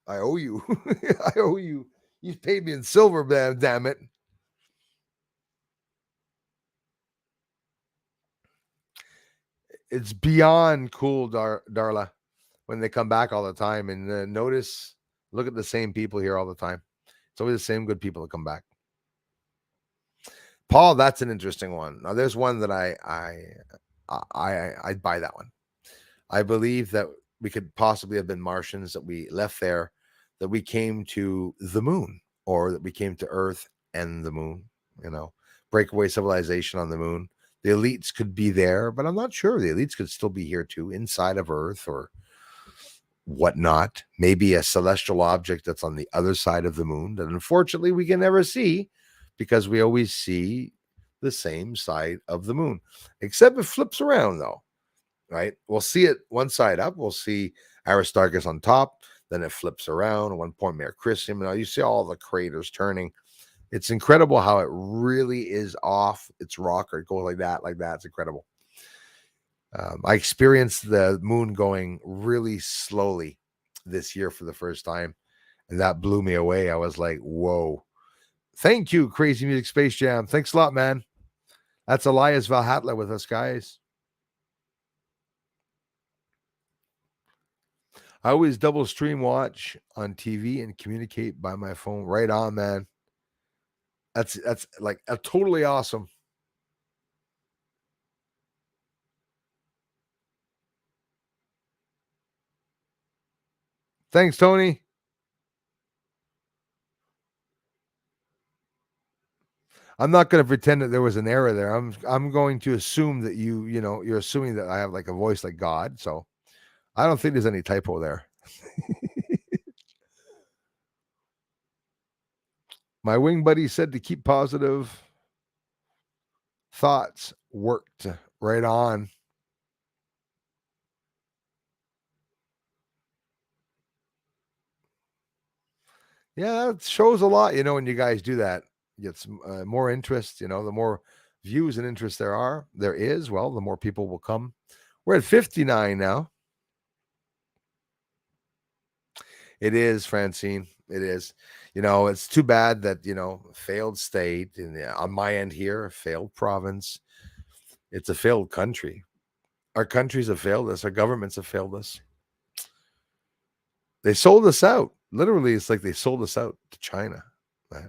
I owe you. I owe you. You paid me in silver, man. Damn it. It's beyond cool, Darla, when they come back all the time. And notice, look at the same people here all the time. It's always the same good people that come back. Paul, that's an interesting one. Now, there's one that I'd buy that one. I believe that we could possibly have been Martians that we left there, that we came to the moon, or that we came to Earth and the moon. You know, breakaway civilization on the moon. The elites could be there, but I'm not sure. The elites could still be here too, inside of Earth or whatnot. Maybe a celestial object that's on the other side of the moon that unfortunately we can never see because we always see the same side of the moon, except it flips around though, right? We'll see it one side up. We'll see Aristarchus on top. Then it flips around. At one point, Mayor Christian. You see all the craters turning. It's incredible how it really is off its rocker. It goes like that, like that. It's incredible. I experienced the moon going really slowly this year for the first time, and that blew me away. I was like, whoa. Thank you, Crazy Music Space Jam. Thanks a lot, man. That's Elias Valhatla with us, guys. I always double stream watch on TV and communicate by my phone. Right on, man. That's like a totally awesome. Thanks, Tony. I'm not going to pretend that there was an error there. I'm going to assume that you're assuming that I have like a voice like God. So I don't think there's any typo there. My wing buddy said to keep positive thoughts. Worked right on. Yeah, it shows a lot, when you guys do that. gets more interest. The more views and interest there is, well, the more people will come. We're at 59 now. It is, Francine. It is. It's too bad that, failed state, and on my end here, a failed province. It's a failed country. Our countries have failed us. Our governments have failed us. They sold us out. Literally, it's like they sold us out to China. Right?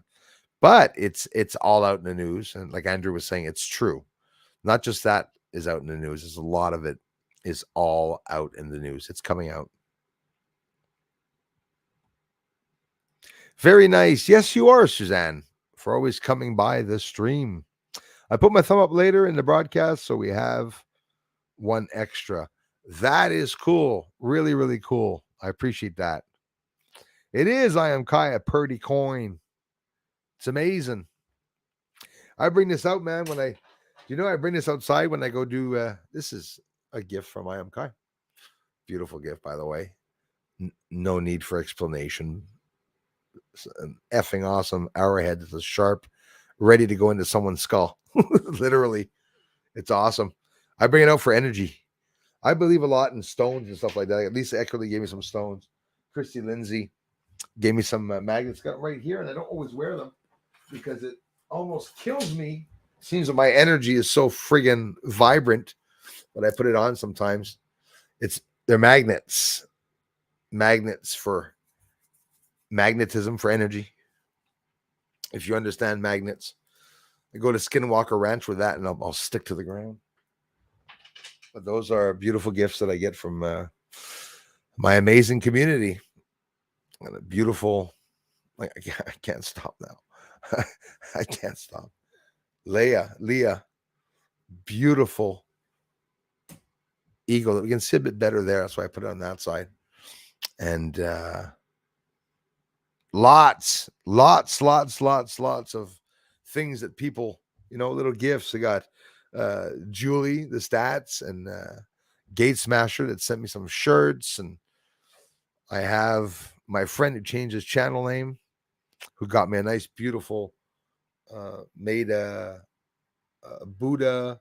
But it's all out in the news. And like Andrew was saying, it's true. Not just that is out in the news. There's a lot of it is all out in the news. It's coming out. Very nice. Yes, you are, Suzanne, for always coming by the stream. I put my thumb up later in the broadcast, so we have one extra. That is cool. Really, really cool. I appreciate that. It is I Am Kai, a purdy coin. It's amazing. I bring this out, man, I bring this outside when I go do, this is a gift from I Am Kai. Beautiful gift, by the way. No need for explanation. It's an effing awesome arrowhead. It's sharp, ready to go into someone's skull. Literally. It's awesome. I bring it out for energy. I believe a lot in stones and stuff like that. At least Eckerly gave me some stones. Christy Lindsay gave me some magnets. Got right here, and I don't always wear them because it almost kills me. Seems that my energy is so friggin' vibrant, but I put it on sometimes. They're magnets. Magnets for magnetism, for energy. If you understand magnets, I go to Skinwalker Ranch with that, and I'll stick to the ground. But those are beautiful gifts that I get from my amazing community. And a beautiful, I can't stop now. I can't stop. Leah, beautiful eagle. We can see a bit better there. That's why I put it on that side. And lots of things that people, little gifts. I got Julie, the stats, and Gate Smasher that sent me some shirts. And I have my friend who changed his channel name, who got me a nice, beautiful, made a Buddha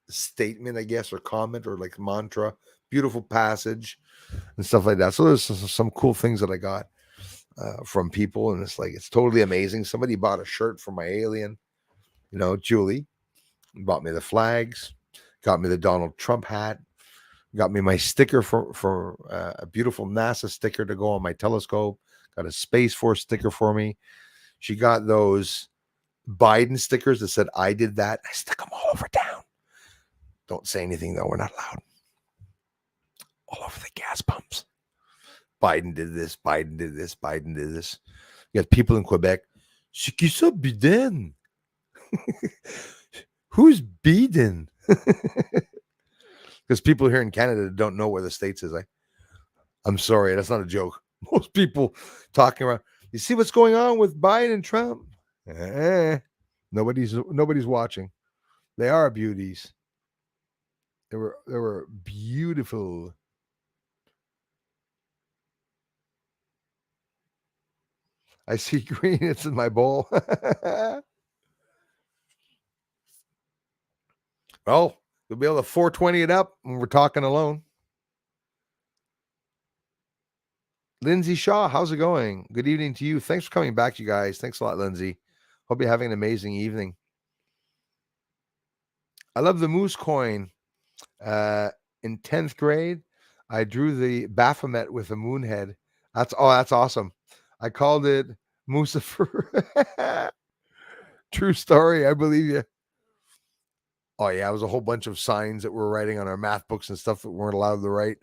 statement, I guess, or comment, or like mantra, beautiful passage and stuff like that. So there's some cool things that I got from people, and it's totally amazing. Somebody bought a shirt for my alien, Julie, bought me the flags, got me the Donald Trump hat, got me my sticker for a beautiful NASA sticker to go on my telescope, got a Space Force sticker for me. She got those Biden stickers that said I did that. I stick them all over town. Don't say anything, though. We're not allowed. All over the gas pumps. Biden did this. Biden did this. Biden did this. You got people in Quebec. C'est qui ça, Biden? Who's Biden? Because people here in Canada don't know where the States is. I'm sorry. That's not a joke. Most people talking around. You see what's going on with Biden and Trump? Nobody's watching. They are beauties. They were beautiful. I see green. It's in my bowl. Well, we'll be able to 420 it up when we're talking alone. Lindsay Shaw, how's it going? Good evening to you. Thanks for coming back, you guys. Thanks a lot, Lindsay. Hope you're having an amazing evening. I love the moose coin. In 10th grade, I drew the Baphomet with a moon head. That's awesome. I called it Mucifer. True story. I believe you. Oh, yeah. It was a whole bunch of signs that we're writing on our math books and stuff that we weren't allowed to write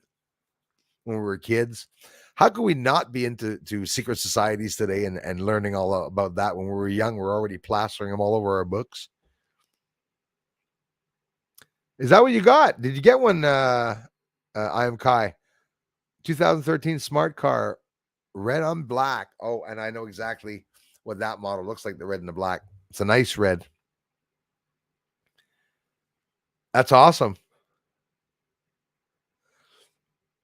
when we were kids. How could we not be into secret societies today and learning all about that when we were young? We're already plastering them all over our books. Is that what you got? Did you get one? I Am Kai. 2013 smart car, red on black. Oh, and I know exactly what that model looks like, the red and the black. It's a nice red. That's awesome.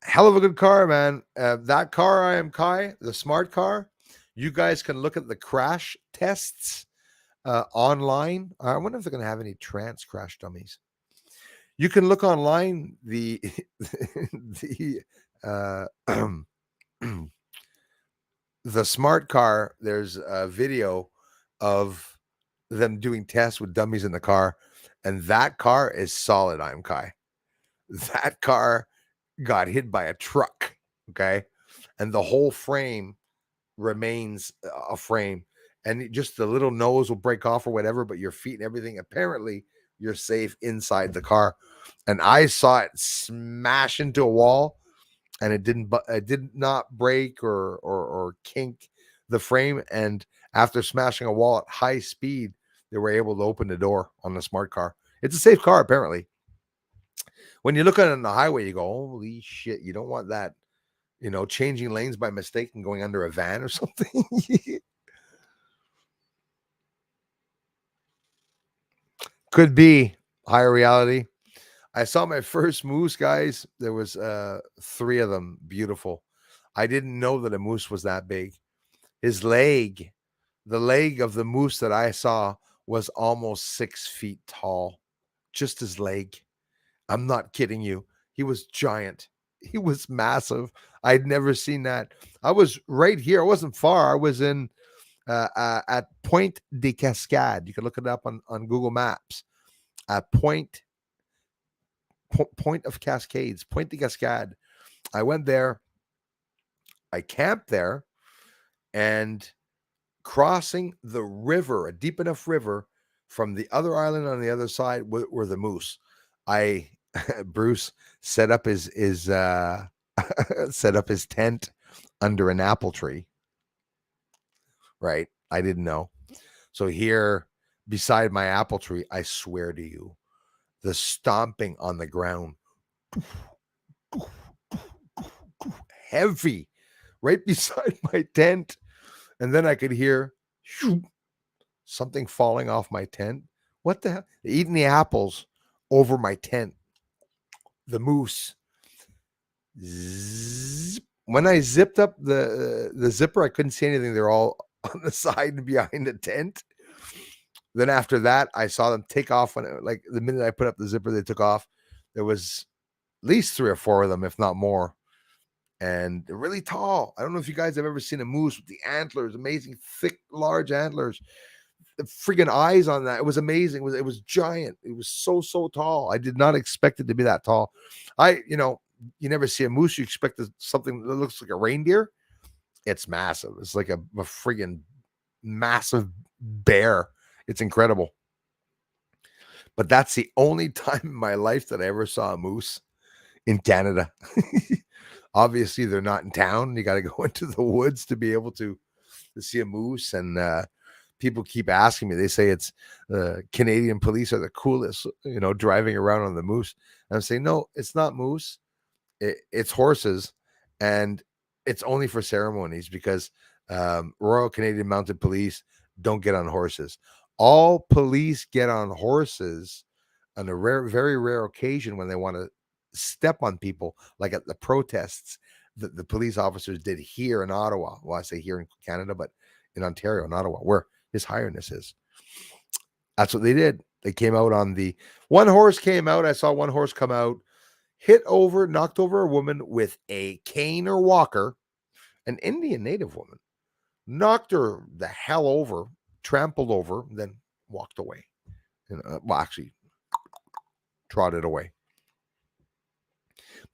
Hell of a good car, man. That car, I Am Kai, the smart car, You guys can look at the crash tests online. I wonder if they're going to have any trans crash dummies. You can look online the uh, the smart car. There's a video of them doing tests with dummies in the car, and that car is solid. I'm Kai. That car got hit by a truck. Okay, and the whole frame remains a frame, and just the little nose will break off or whatever, but your feet and everything, apparently you're safe inside the car. And I saw it smash into a wall, and it did not break or kink the frame. And after smashing a wall at high speed, they were able to open the door on the smart car. It's a safe car, apparently. When you look at it on the highway, you go, holy shit, you don't want that, changing lanes by mistake and going under a van or something. Could be higher reality. I saw my first moose, guys. There was 3 of them, beautiful. I didn't know that a moose was that big. His leg, the leg of the moose that I saw was almost 6 feet tall. Just his leg. I'm not kidding you. He was giant. He was massive. I'd never seen that. I was right here. I wasn't far. I was in at Point de Cascade. You can look it up on Google Maps. At Point of Cascades, Point de Cascade. I went there. I camped there, and crossing the river, a deep enough river, from the other island on the other side were the moose. I Bruce set up his set up his tent under an apple tree. Right, I didn't know. So here, beside my apple tree, I swear to you, the stomping on the ground, heavy, right beside my tent. And then I could hear something falling off my tent. What the hell? They're eating the apples over my tent. The moose. Zip. When I zipped up the zipper, I couldn't see anything. They're all on the side and behind the tent. Then after that, I saw them take off. Like the minute I put up the zipper, they took off. There was at least 3 or 4 of them, if not more. And they're really tall. I don't know if you guys have ever seen a moose with the antlers, amazing, thick, large antlers. The freaking eyes on that. It was amazing. It was giant. It was so tall. I did not expect it to be that tall. You never see a moose. You expect something that looks like a reindeer. It's massive. It's like a freaking massive bear. It's incredible. But that's the only time in my life that I ever saw a moose in Canada. Obviously, they're not in town. You got to go into the woods to be able to see a moose. And people keep asking me. They say it's Canadian police are the coolest, driving around on the moose. And I'm saying, no, it's not moose. It's horses, and it's only for ceremonies because Royal Canadian Mounted Police don't get on horses. All police get on horses on a very rare occasion when they want to step on people, like at the protests that the police officers did here in Ottawa. Well, I say here in Canada, but in Ontario, in Ottawa, where His Highness is. That's what they did. They came out on the one horse came out. I saw one horse come out, knocked over a woman with a cane or walker, an Indian native woman, knocked her the hell over, trampled over, then walked away. Actually, trotted away.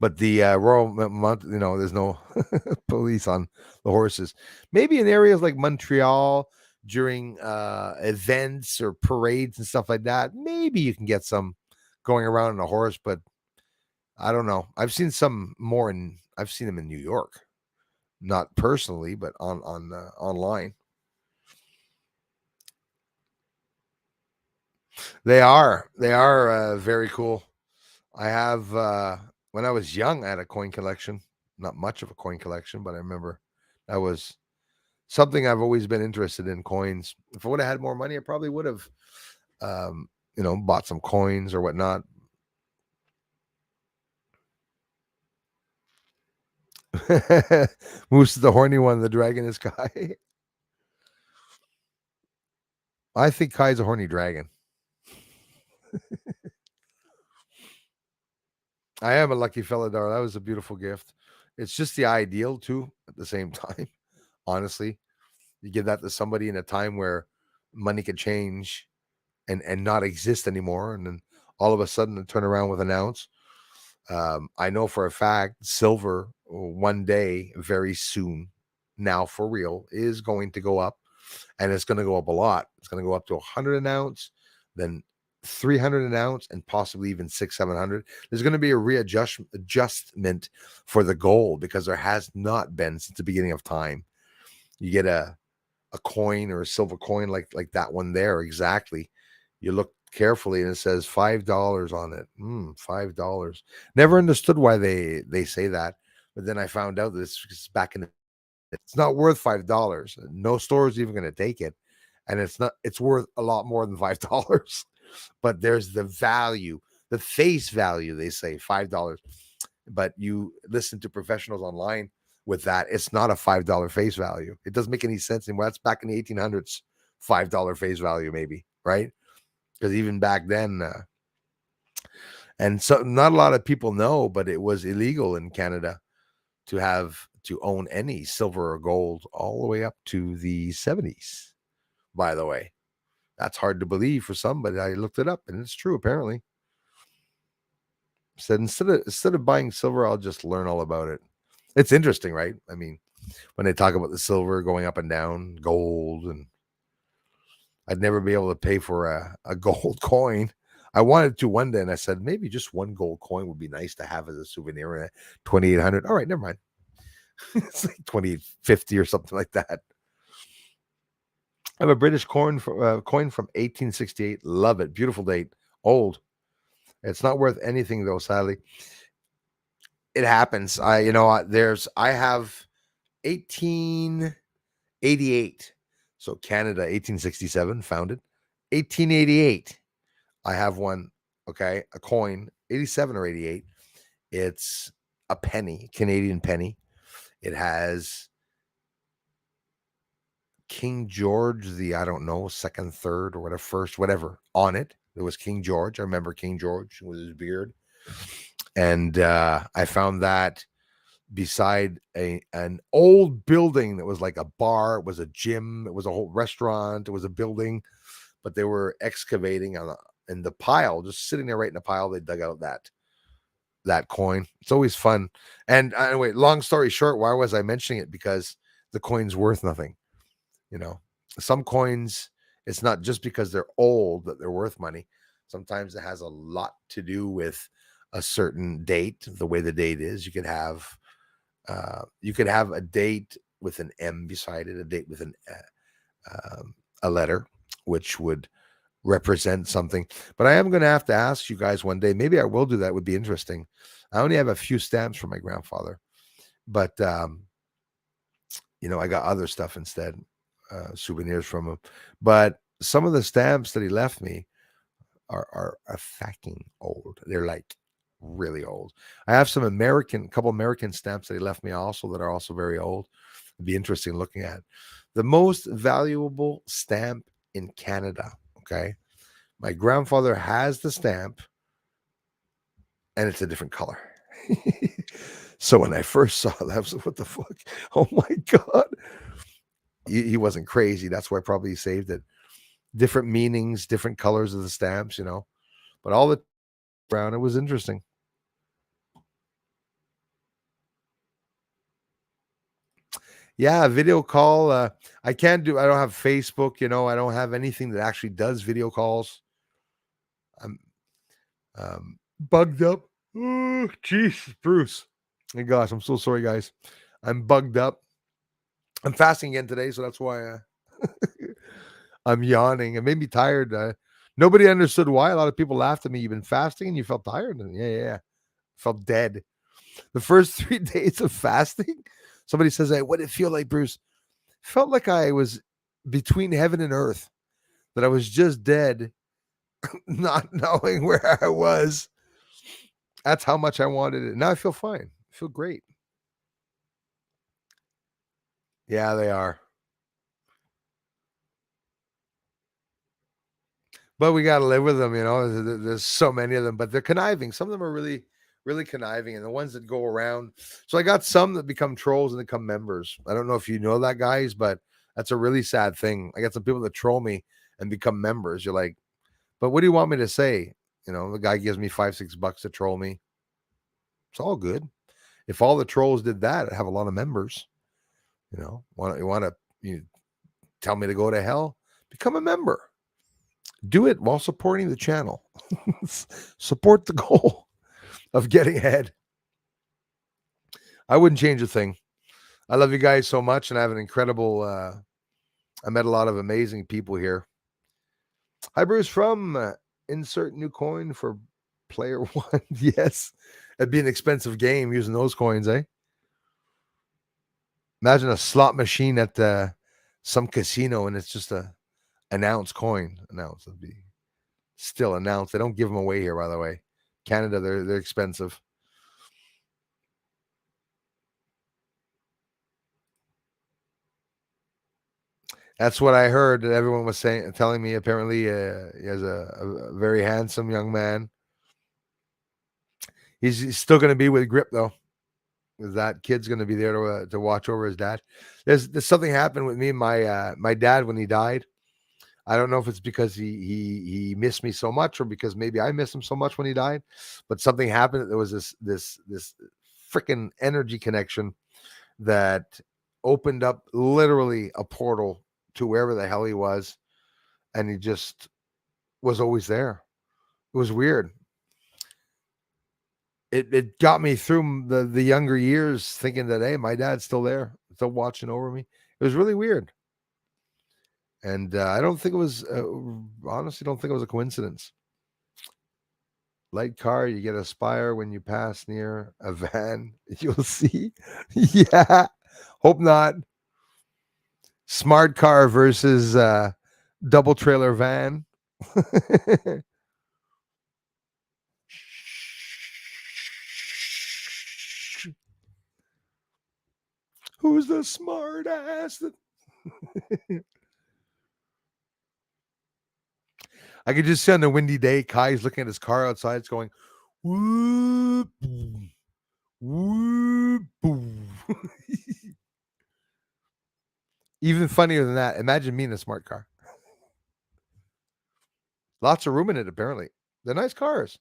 But the Royal Mount, there's no police on the horses. Maybe in areas like Montreal during events or parades and stuff like that, maybe you can get some going around on a horse. But I don't know. I've seen some more I've seen them in New York, not personally, but online. They are very cool. I have when I was young, I had a coin collection. Not much of a coin collection, but I remember that was something I've always been interested in, coins. If I would have had more money, I probably would have, bought some coins or whatnot. Moose is the horny one. The dragon is Kai. I think Kai's a horny dragon. I am a lucky fella, Dar. That was a beautiful gift. It's just the ideal too. At the same time, honestly, you give that to somebody in a time where money could change and not exist anymore, and then all of a sudden they turn around with an ounce. I know for a fact silver one day, very soon, now for real, is going to go up, and it's going to go up a lot. It's going to go up to 100 an ounce, then 300 an ounce, and possibly even 700. There's going to be a adjustment for the gold because there has not been since the beginning of time. You get a coin or a silver coin like that one there exactly. You look carefully and it says $5 on it. $5. Never understood why they say that, but then I found out that it's back in. It's not worth $5. No store is even going to take it, and it's not. It's worth a lot more than $5. But there's the value, the face value. They say $5, but you listen to professionals online with that. It's not a $5 face value. It doesn't make any sense anymore. That's back in the 1800s, $5 face value, maybe, right? Because even back then, and so not a lot of people know, but it was illegal in Canada to own any silver or gold all the way up to the 70s. By the way, that's hard to believe for some, but I looked it up and it's true apparently. Said instead of buying silver, I'll just learn all about it. It's interesting, right? I mean, when they talk about the silver going up and down, gold, and I'd never be able to pay for a gold coin. I wanted to one day, and I said maybe just one gold coin would be nice to have as a souvenir. 2,800. All right, never mind. It's like 2050 or something like that. I have a British coin from 1868. Love it. Beautiful date. Old. It's not worth anything though. Sadly, it happens. I have 1888. So Canada, 1867, founded. 1888. I have one. Okay, a coin, 87 or 88. It's a penny, Canadian penny. It has King George, the I don't know, second, third, or whatever, first, whatever, on it. It was King George. I remember King George with his beard. And I found that beside an old building that was like a bar, it was a gym, it was a whole restaurant, it was a building, but they were excavating in the pile, just sitting there right in the pile. They dug out that coin. It's always fun. And anyway, long story short, why was I mentioning it? Because the coin's worth nothing. You know, some coins, it's not just because they're old that they're worth money. Sometimes it has a lot to do with a certain date, the way the date is. You could have a date with an M beside it, a date with a letter, which would represent something. But I am going to ask you guys one day. Maybe I will do that. Would be interesting. I only have a few stamps from my grandfather, but I got other stuff instead, souvenirs from him. But some of the stamps that he left me are fucking old. They're like really old. I have some couple American stamps that he left me also that are also very old. It'd be interesting looking at. The most valuable stamp in Canada. Okay. My grandfather has the stamp and it's a different color. So when I first saw that, I was like, what the fuck? Oh my God. He wasn't crazy. That's why probably he saved it. Different meanings, different colors of the stamps, but all the brown, it was interesting. Yeah, video call. I don't have Facebook, I don't have anything that actually does video calls. I'm bugged up. Oh, jeez, Bruce. My gosh, I'm so sorry, guys. I'm bugged up. I'm fasting again today, so that's why I'm yawning. It made me tired. Nobody understood why. A lot of people laughed at me. You've been fasting and you felt tired. And yeah. Felt dead. The first 3 days of fasting, somebody says, "Hey, what did it feel like, Bruce?" Felt like I was between heaven and earth, that I was just dead, not knowing where I was. That's how much I wanted it. Now I feel fine. I feel great. Yeah, they are. But we got to live with them, you know. There's so many of them, but they're conniving. Some of them are really, really conniving, and the ones that go around. So I got some that become trolls and become members. I don't know if you know that, guys, but that's a really sad thing. I got some people that troll me and become members. You're like, but what do you want me to say? You know, the guy gives me $5-6 to troll me. It's all good. If all the trolls did that, I'd have a lot of members. You know, you want to you tell me to go to hell? Become a member. Do it while supporting the channel. Support the goal of getting ahead. I wouldn't change a thing. I love you guys so much, and I have an incredible. I met a lot of amazing people here. Hi, Bruce from insert new coin for player one. Yes, it'd be an expensive game using those coins, eh? Imagine a slot machine at some casino, and it's just an ounce coin. An ounce would be still an ounce. They don't give them away here, by the way. Canada, they're expensive. That's what I heard that everyone was saying, telling me. Apparently, he has a very handsome young man. He's still going to be with Grip though. That kid's going to be there to watch over his dad. There's something happened with me and my dad when he died. I don't know if it's because he missed me so much or because maybe I missed him so much when he died, but something happened. There was this freaking energy connection that opened up literally a portal to wherever the hell he was, and he just was always there. It was weird. It got me through the younger years thinking that, hey, my dad's still there, still watching over me. It was really weird. And I don't think it was, honestly, don't think it was a coincidence. Light car, you get a spire when you pass near a van. You'll see. Yeah. Hope not. Smart car versus double trailer van. Who's the smart ass? I could just see on a windy day, Kai's looking at his car outside. It's going, whoop, boom, whoop, boom. Even funnier than that, imagine me in a smart car. Lots of room in it, apparently. They're nice cars.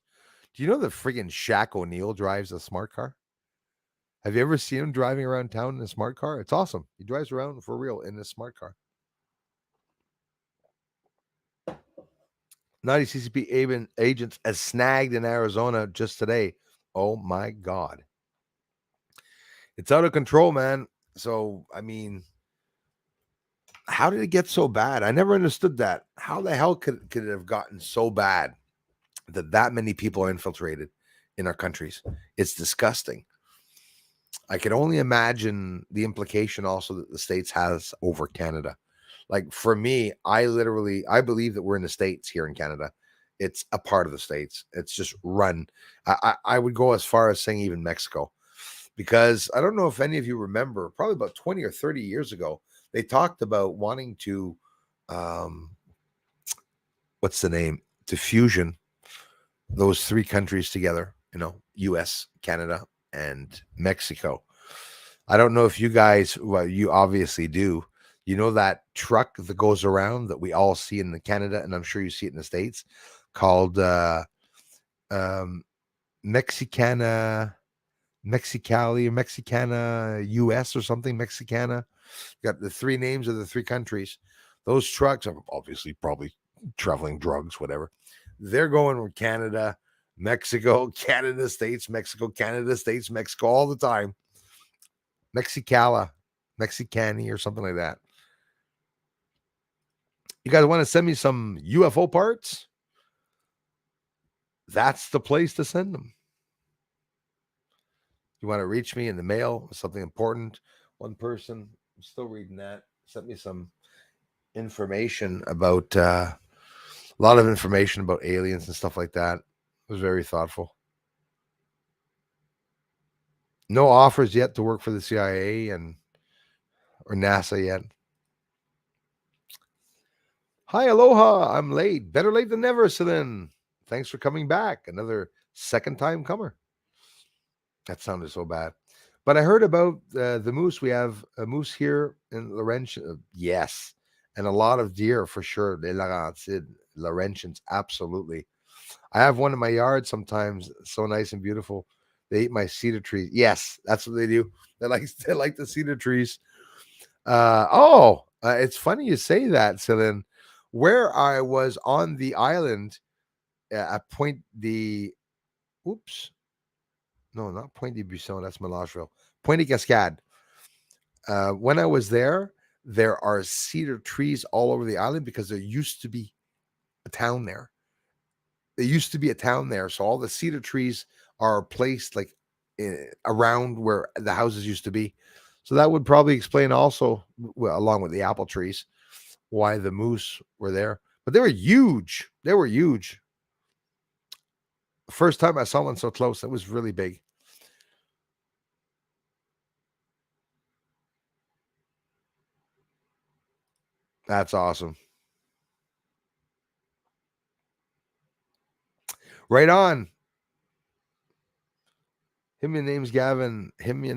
Do you know that friggin' Shaq O'Neal drives a smart car? Have you ever seen him driving around town in a smart car? It's awesome. He drives around for real in a smart car. 90 CCP agents as snagged in Arizona just today. Oh my God. It's out of control, man. So, I mean, how did it get so bad? I never understood that. How the hell could it have gotten so bad that many people are infiltrated in our countries? It's disgusting. I can only imagine the implication also that the States has over Canada. Like for me, I believe that we're in the States here in Canada. It's a part of the States. It's just run. I would go as far as saying even Mexico, because I don't know if any of you remember, probably about 20 or 30 years ago, they talked about wanting to, um, what's the name, to fusion those three countries together, you know, US, Canada, and Mexico. I don't know if you guys, well, you obviously do. You know that truck that goes around that we all see in Canada, and I'm sure you see it in the States, called um, Mexicana, Mexicali, or Mexicana US or something, Mexicana. Got the three names of the three countries. Those trucks are obviously probably traveling drugs, whatever. They're going from Canada, Mexico, Canada, States, Mexico, Canada, States, Mexico all the time. Mexicala, Mexicani, or something like that. You guys want to send me some UFO parts? That's the place to send them. You want to reach me in the mail, something important. One person, I'm still reading that, sent me some information about a lot of information about aliens and stuff like that. It was very thoughtful. No offers yet to work for the CIA and or NASA yet. Hi, aloha. I'm late. Better late than never, Celine. Thanks for coming back. Another second time comer. That sounded so bad. But I heard about the moose. We have a moose here in Laurentian. Yes. And a lot of deer for sure. Les Laurentides, Laurentians, absolutely. I have one in my yard sometimes. So nice and beautiful. They eat my cedar trees. Yes, that's what they do. They like the cedar trees. It's funny you say that. So then, where I was on the island at Point de, oops, no, not Point de Buisson. That's Melageville. Point de Cascade. When I was there are cedar trees all over the island because there used to be a town there. There used to be a town there, so all the cedar trees are placed like around where the houses used to be. So that would probably explain also, well, along with the apple trees, why the moose were there. But they were huge. They were huge. First time I saw one so close, it was really big. That's awesome. Right on. Him your name's Gavin. Himmy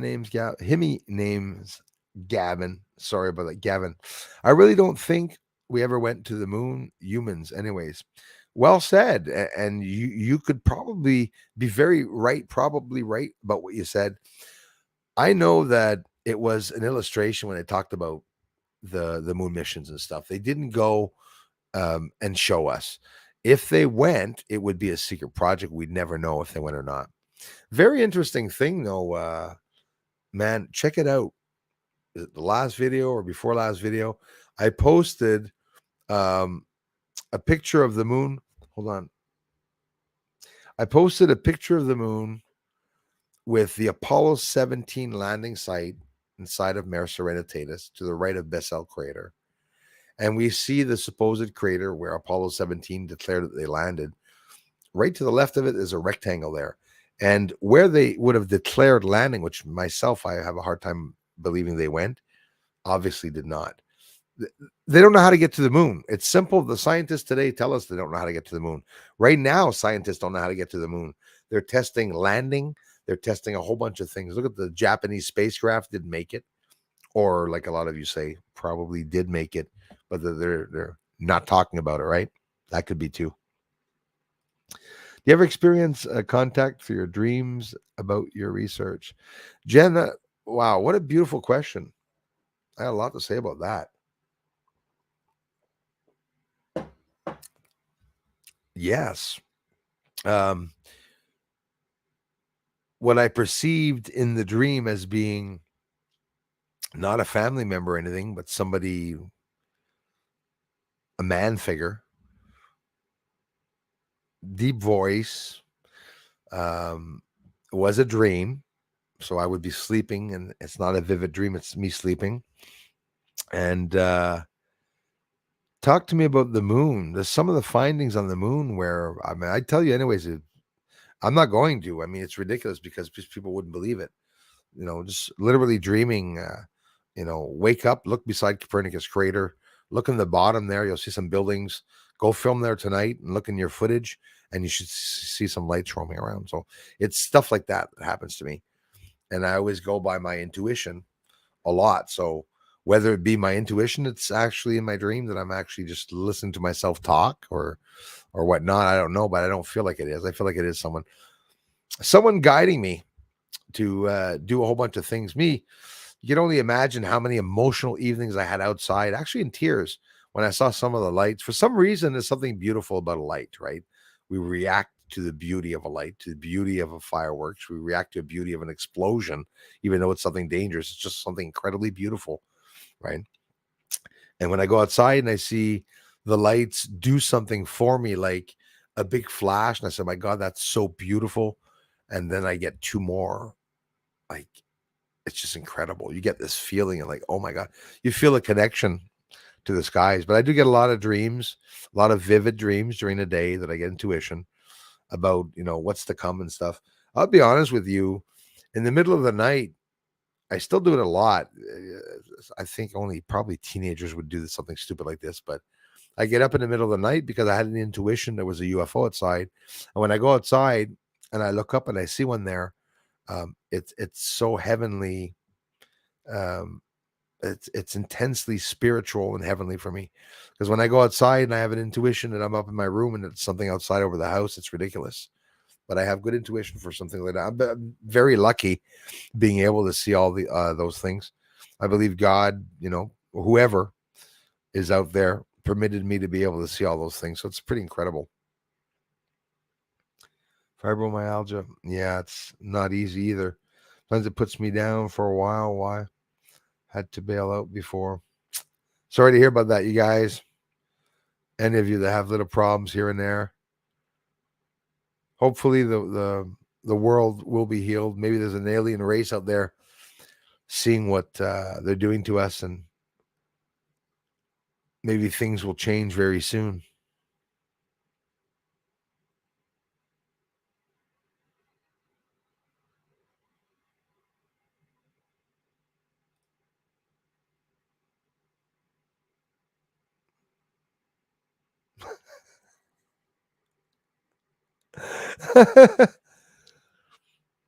name's Gavin. Sorry about that, Gavin. I really don't think we ever went to the moon, humans, anyways. Well said. And you could probably be very right, probably right about what you said. I know that it was an illustration when they talked about the moon missions and stuff. They didn't go and show us. If they went, it would be a secret project. We'd never know if they went or not. Very interesting thing though, man. Check it out. The last video or before last video, I posted um, a picture of the moon. Hold on. I posted a picture of the moon with the Apollo 17 landing site inside of Mare Serenitatis to the right of Bessel crater. And we see the supposed crater where Apollo 17 declared that they landed. Right to the left of it is a rectangle there. And where they would have declared landing, which myself, I have a hard time believing they went, obviously did not. They don't know how to get to the moon. It's simple. The scientists today tell us they don't know how to get to the moon. Right now, scientists don't know how to get to the moon. They're testing landing. They're testing a whole bunch of things. Look at the Japanese spacecraft didn't make it, or like a lot of you say, probably did make it, but they're not talking about it. Right? That could be too. Do you ever experience contact for your dreams about your research? Jen, wow, what a beautiful question. I had a lot to say about that. Yes. Um, what I perceived in the dream as being not a family member or anything, but somebody, a man figure, deep voice, um, was a dream. So I would be sleeping, and it's not a vivid dream, it's me sleeping. And talk to me about the moon. There's some of the findings on the moon where, I mean, I tell you, anyways, I'm not going to. I mean, it's ridiculous because people wouldn't believe it. Just literally dreaming. Wake up, look beside Copernicus crater, look in the bottom there. You'll see some buildings. Go film there tonight and look in your footage, and you should see some lights roaming around. So it's stuff like that that happens to me, and I always go by my intuition a lot. So whether it be my intuition, it's actually in my dream that I'm actually just listening to myself talk or whatnot. I don't know, but I don't feel like it is. I feel like it is someone guiding me to do a whole bunch of things. Me, you can only imagine how many emotional evenings I had outside, actually in tears, when I saw some of the lights. For some reason, there's something beautiful about a light, right? We react to the beauty of a light, to the beauty of a fireworks. We react to the beauty of an explosion, even though it's something dangerous. It's just something incredibly beautiful, right? And when I go outside and I see the lights do something for me, like a big flash, and I said, "My God, that's so beautiful," and then I get two more, like it's just incredible. You get this feeling of like, oh my God, you feel a connection to the skies. But I do get a lot of dreams, a lot of vivid dreams during the day that I get intuition about, what's to come and stuff. I'll be honest with you, in the middle of the night, I still do it a lot. I think only probably teenagers would do something stupid like this, but I get up in the middle of the night because I had an intuition there was a UFO outside. And when I go outside and I look up and I see one there, it's so heavenly. Um, it's intensely spiritual and heavenly for me. Because when I go outside and I have an intuition and I'm up in my room and it's something outside over the house, it's ridiculous. But I have good intuition for something like that. I'm very lucky being able to see all the those things. I believe God, whoever is out there permitted me to be able to see all those things. So it's pretty incredible. Fibromyalgia, yeah, it's not easy either. Sometimes it puts me down for a while. Why? Had to bail out before. Sorry to hear about that, you guys. Any of you that have little problems here and there. Hopefully the world will be healed. Maybe there's an alien race out there seeing what they're doing to us, and maybe things will change very soon.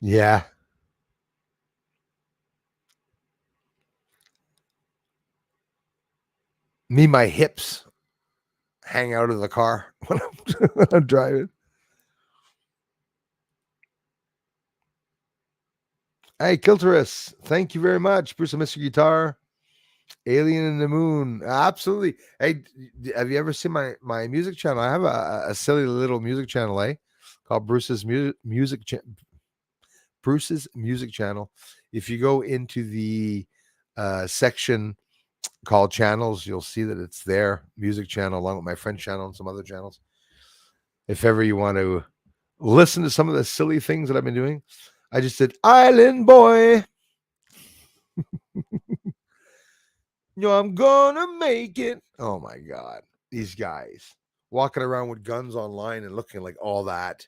Yeah. Me, my hips hang out of the car when I'm driving. Hey, Kilterus, thank you very much. Bruce and Mr. Guitar, Alien in the Moon. Absolutely. Hey, have you ever seen my music channel? I have a silly little music channel, called Bruce's Music Channel. If you go into the section called channels, you'll see that it's there, music channel, along with my friend channel and some other channels. If ever you want to listen to some of the silly things that I've been doing, I just did Island Boy. I'm gonna make it. Oh my God. These guys walking around with guns online and looking like all that.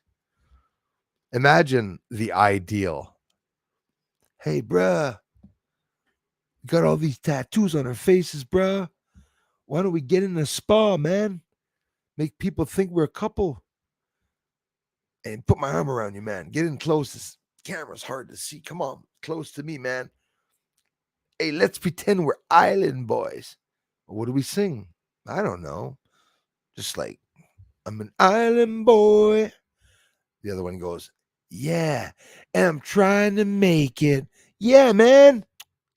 Imagine the ideal. Hey, bruh, we got all these tattoos on our faces, bruh. Why don't we get in a spa, man? Make people think we're a couple. And put my arm around you, man. Get in close. This camera's hard to see. Come on, close to me, man. Hey, let's pretend we're island boys. What do we sing? I don't know. Just like, I'm an island boy. The other one goes, yeah, and I'm trying to make it. Yeah, man.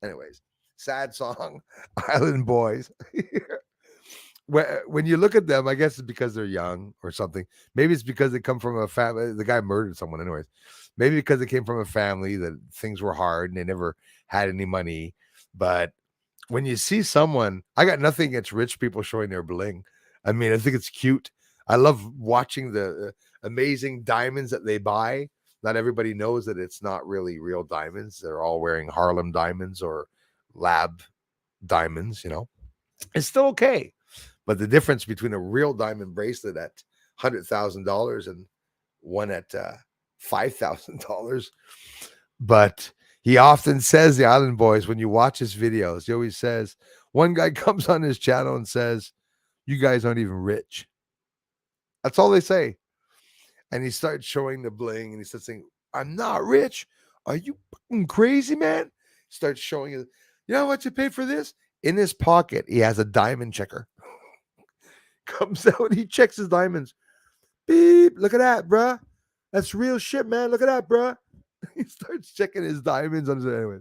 Anyways, sad song, Island Boys. When you look at them, I guess it's because they're young or something. Maybe it's because they come from a family. The guy murdered someone, anyways. Maybe because they came from a family that things were hard and they never had any money. But when you see someone, I got nothing against rich people showing their bling. I mean, I think it's cute. I love watching the amazing diamonds that they buy. Not everybody knows that it's not really real diamonds. They're all wearing Harlem diamonds or lab diamonds. It's still okay. But the difference between a real diamond bracelet at $100,000 and one at $5,000. But he often says, the Island Boys, when you watch his videos, he always says, one guy comes on his channel and says, you guys aren't even rich. That's all they say. And he starts showing the bling and he starts saying, I'm not rich. Are you fucking crazy, man? Starts showing you, you know what you paid for this? In his pocket, he has a diamond checker. Comes out, he checks his diamonds. Beep, look at that, bruh. That's real shit, man. Look at that, bruh. He starts checking his diamonds on his anyway.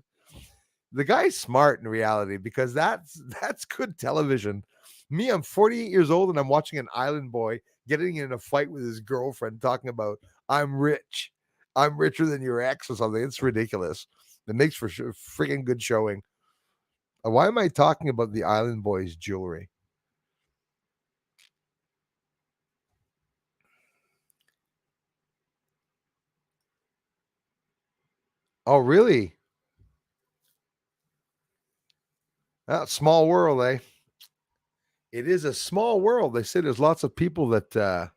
The guy's smart in reality because that's good television. Me, I'm 48 years old and I'm watching an island boy getting in a fight with his girlfriend talking about I'm rich. I'm richer than your ex or something. It's ridiculous. It makes for sure freaking good showing. Why am I talking about the Island Boys jewelry? Oh, really? Small world, eh? It is a small world. They say there's lots of people that I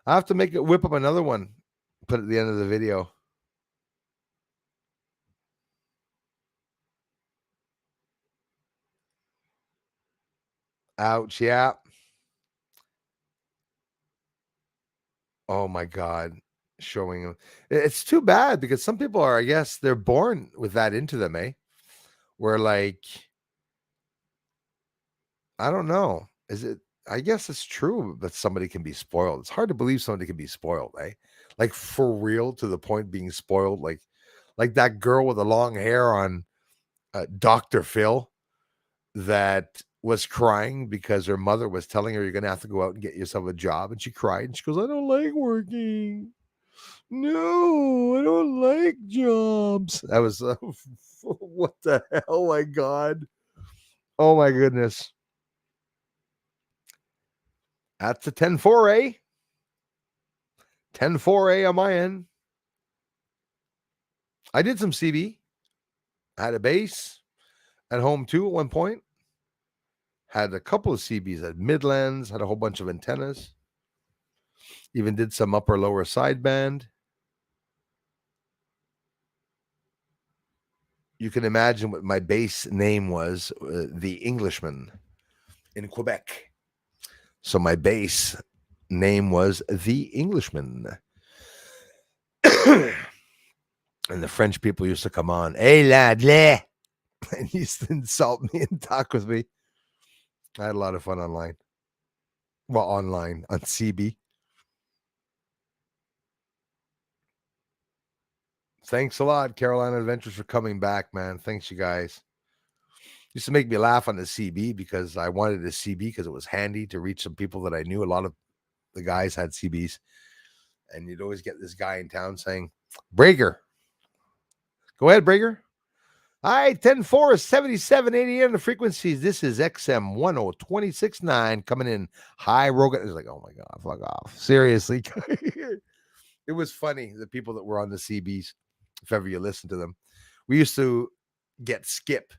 have to whip up another one, put at the end of the video. Ouch. Yeah. Oh my God. Showing them. It's too bad because some people are, I guess, they're born with that into them, eh? Where like, I don't know. Is it? I guess it's true that somebody can be spoiled. It's hard to believe somebody can be spoiled, eh? Like for real, to the point being spoiled. Like that girl with the long hair on Dr. Phil that was crying because her mother was telling her, "You're going to have to go out and get yourself a job," and she cried and she goes, "I don't like working. No, I don't like jobs." That was what the hell? My God! Oh my goodness! That's a 10-4, eh? 10-4, on my end. I did some CB. I had a base at home too at one point. Had a couple of CBs at Midlands. Had a whole bunch of antennas. Even did some upper lower sideband. You can imagine what my base name was, the Englishman in Quebec. So my base name was the Englishman. And the French people used to come on, "Hey lad, leh," and used to insult me and talk with me. I had a lot of fun online. Well, online on CB. Thanks a lot, Carolina Adventures, for coming back, man. Thanks, you guys. Used to make me laugh on the CB because I wanted a CB because it was handy to reach some people that I knew. A lot of the guys had CBs, and you'd always get this guy in town saying, "Breaker, go ahead, Breaker." Hi, 10-4 is 7780 on the frequencies. This is XM 10269 coming in high. Rogan is like, "Oh my God, fuck off." Seriously. It was funny, the people that were on the CBs, if ever you listen to them. We used to get Skip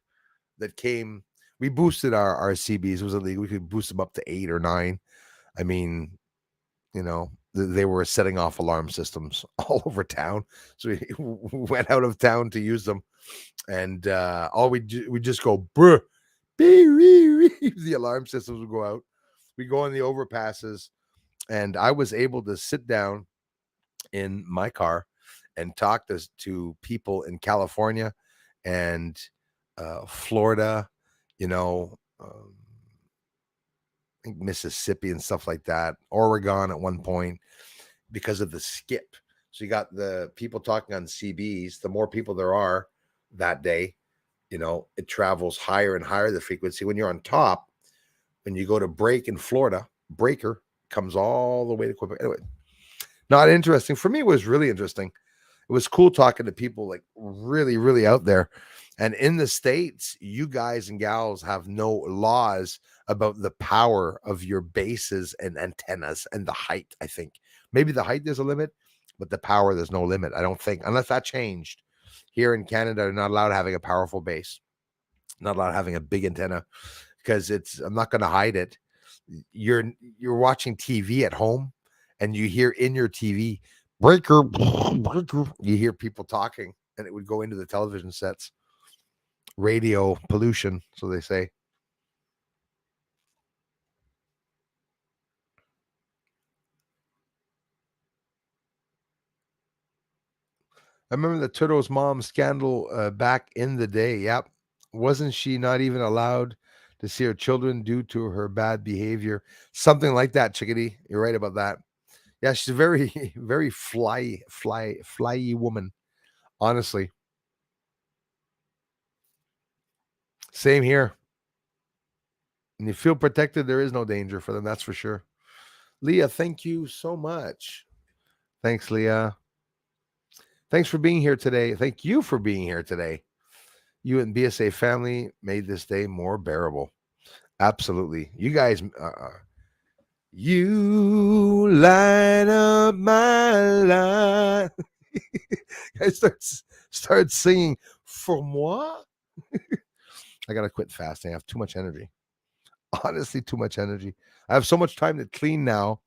that came. We boosted our CBs. It was illegal. We could boost them up to 8 or 9. I mean, they were setting off alarm systems all over town. So we went out of town to use them. And all we just go, "Bruh, the alarm systems would go out. We go on the overpasses. And I was able to sit down in my car and talk to people in California and Florida, you know, I think Mississippi and stuff like that, Oregon at one point, because of the skip. So you got the people talking on CBs. The more people there are that day, it travels higher and higher the frequency. When you're on top, when you go to break in Florida, breaker comes all the way to Quebec. Anyway, not interesting. For me, it was really interesting. It was cool talking to people like really, really out there. And in the States, you guys and gals have no laws about the power of your bases and antennas and the height. I think maybe the height there's a limit, but the power there's no limit. I don't think, unless that changed. Here in Canada, they're not allowed having a powerful base, not allowed having a big antenna because I'm not going to hide it. You're watching TV at home and you hear in your TV, "Breaker, breaker." You hear people talking and it would go into the television sets. Radio pollution, so they say. I remember the Turtle's mom scandal back in the day. Yep. Wasn't she not even allowed to see her children due to her bad behavior? Something like that, Chickadee. You're right about that. Yeah, she's a very, very flyy woman. Honestly. Same here. And you feel protected, there is no danger for them, that's for sure. Leah, thank you so much. Thanks, Leah. Thanks for being here today. Thank you for being here today. You and BSA family made this day more bearable. Absolutely. You guys, you light up my life. I start singing for moi. I gotta quit fasting. I have too much energy. Honestly, too much energy. I have so much time to clean now.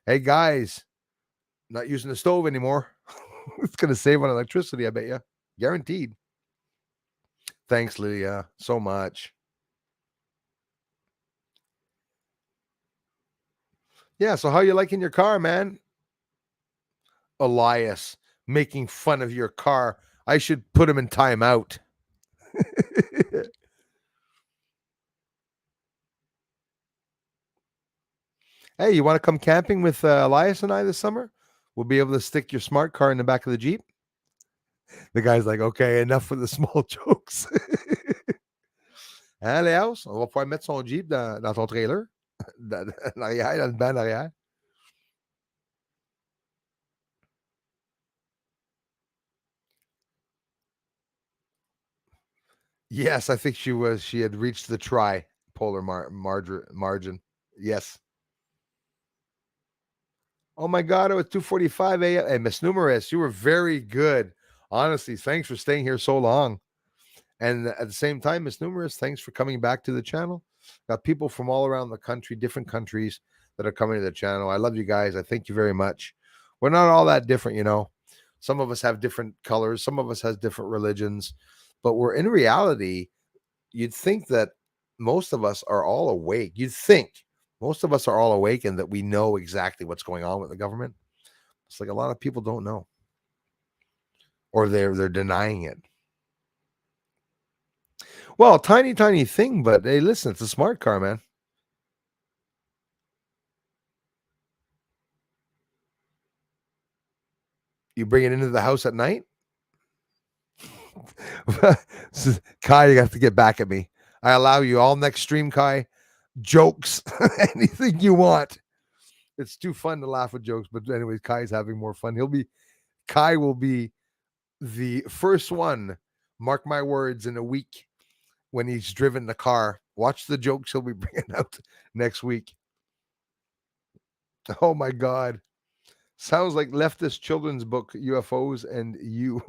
Hey guys, not using the stove anymore. It's gonna save on electricity, I bet you. Guaranteed. Thanks, Leah, so much. Yeah. So how you liking your car, man? Elias making fun of your car. I should put him in timeout. Hey, you want to come camping with Elias and I this summer? We'll be able to stick your smart car in the back of the Jeep. The guy's like, okay, enough with the small jokes. Hein, Léos? On va pouvoir mettre son Jeep dans ton trailer. Dans l'arrière, dans le banc d'arrière. Yes, I think she was. She had reached the tri-polar margin. Yes. Oh my God, it was 2:45 a.m. Hey, Miss Numerous, you were very good. Honestly, thanks for staying here so long. And at the same time, Miss Numerous, thanks for coming back to the channel. Got people from all around the country, different countries that are coming to the channel. I love you guys. I thank you very much. We're not all that different, you know. Some of us have different colors, some of us has different religions, but we're in reality, you'd think that most of us are all awake. You'd think most of us are all awake and that we know exactly what's going on with the government. It's like a lot of people don't know, or they're denying it. Well, tiny thing, but hey, listen, it's a smart car, man. You bring it into the house at night. Kai, you have to get back at me. I allow you all next stream, Kai. Jokes, anything you want. It's too fun to laugh at jokes, but anyways, Kai's having more fun. Kai will be the first one. Mark my words, in a week when he's driven the car. Watch the jokes he'll be bringing out next week. Oh my God. Sounds like leftist children's book, UFOs and you.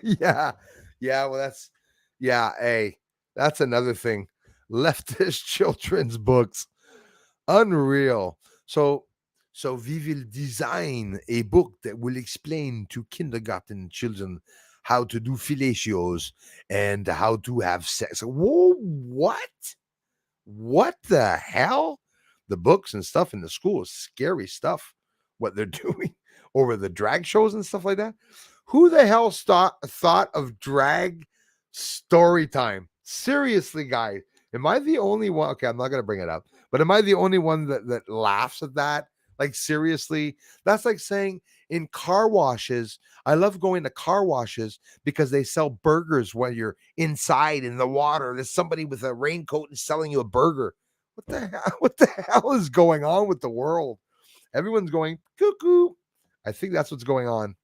Yeah. Yeah. Well, yeah. Hey, that's another thing. Leftist children's books. Unreal. So, so we will design a book that will explain to kindergarten children how to do fellatios and how to have sex. Whoa, what? What the hell? The books and stuff in the school is scary stuff. What they're doing over the drag shows and stuff like that. Who the hell thought of drag story time? Seriously, guys, am I the only one? Okay, I'm not gonna bring it up, but am I the only one that laughs at that? Like seriously, that's like saying in car washes. I love going to car washes because they sell burgers when you're inside in the water. There's somebody with a raincoat and selling you a burger. What the hell? What the hell is going on with the world? Everyone's going cuckoo. I think that's what's going on.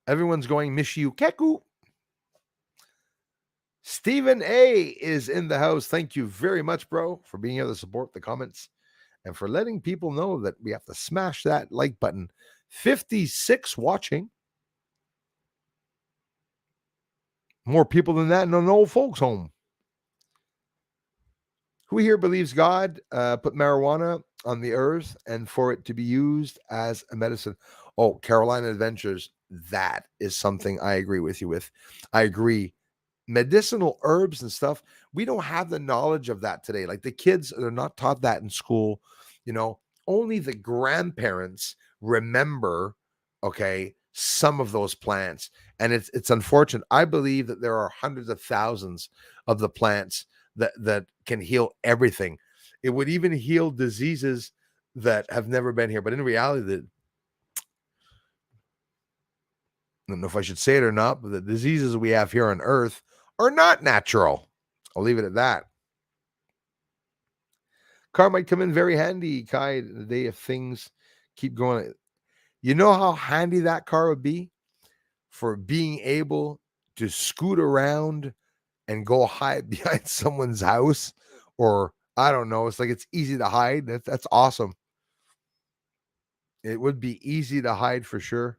Everyone's going miss you keku. Stephen A is in the house. Thank you very much, bro, for being able to support the comments and for letting people know that we have to smash that like button. 56 watching. More people than that in an old folks' home. Who here believes God put marijuana on the earth and for it to be used as a medicine? Oh, Carolina Adventures. That is something I agree with you with. I agree. Medicinal herbs and stuff, we don't have the knowledge of that today. Like the kids, they're not taught that in school. You know, only the grandparents remember, okay, some of those plants. And it's unfortunate. I believe that there are hundreds of thousands of the plants that can heal everything. It would even heal diseases that have never been here. But in reality, I don't know if I should say it or not, but the diseases we have here on Earth are not natural. I'll leave it at that. Car might come in very handy, Kai, the day if things keep going. You know how handy that car would be for being able to scoot around and go hide behind someone's house, or I don't know. It's like it's easy to hide. That's awesome. It would be easy to hide for sure.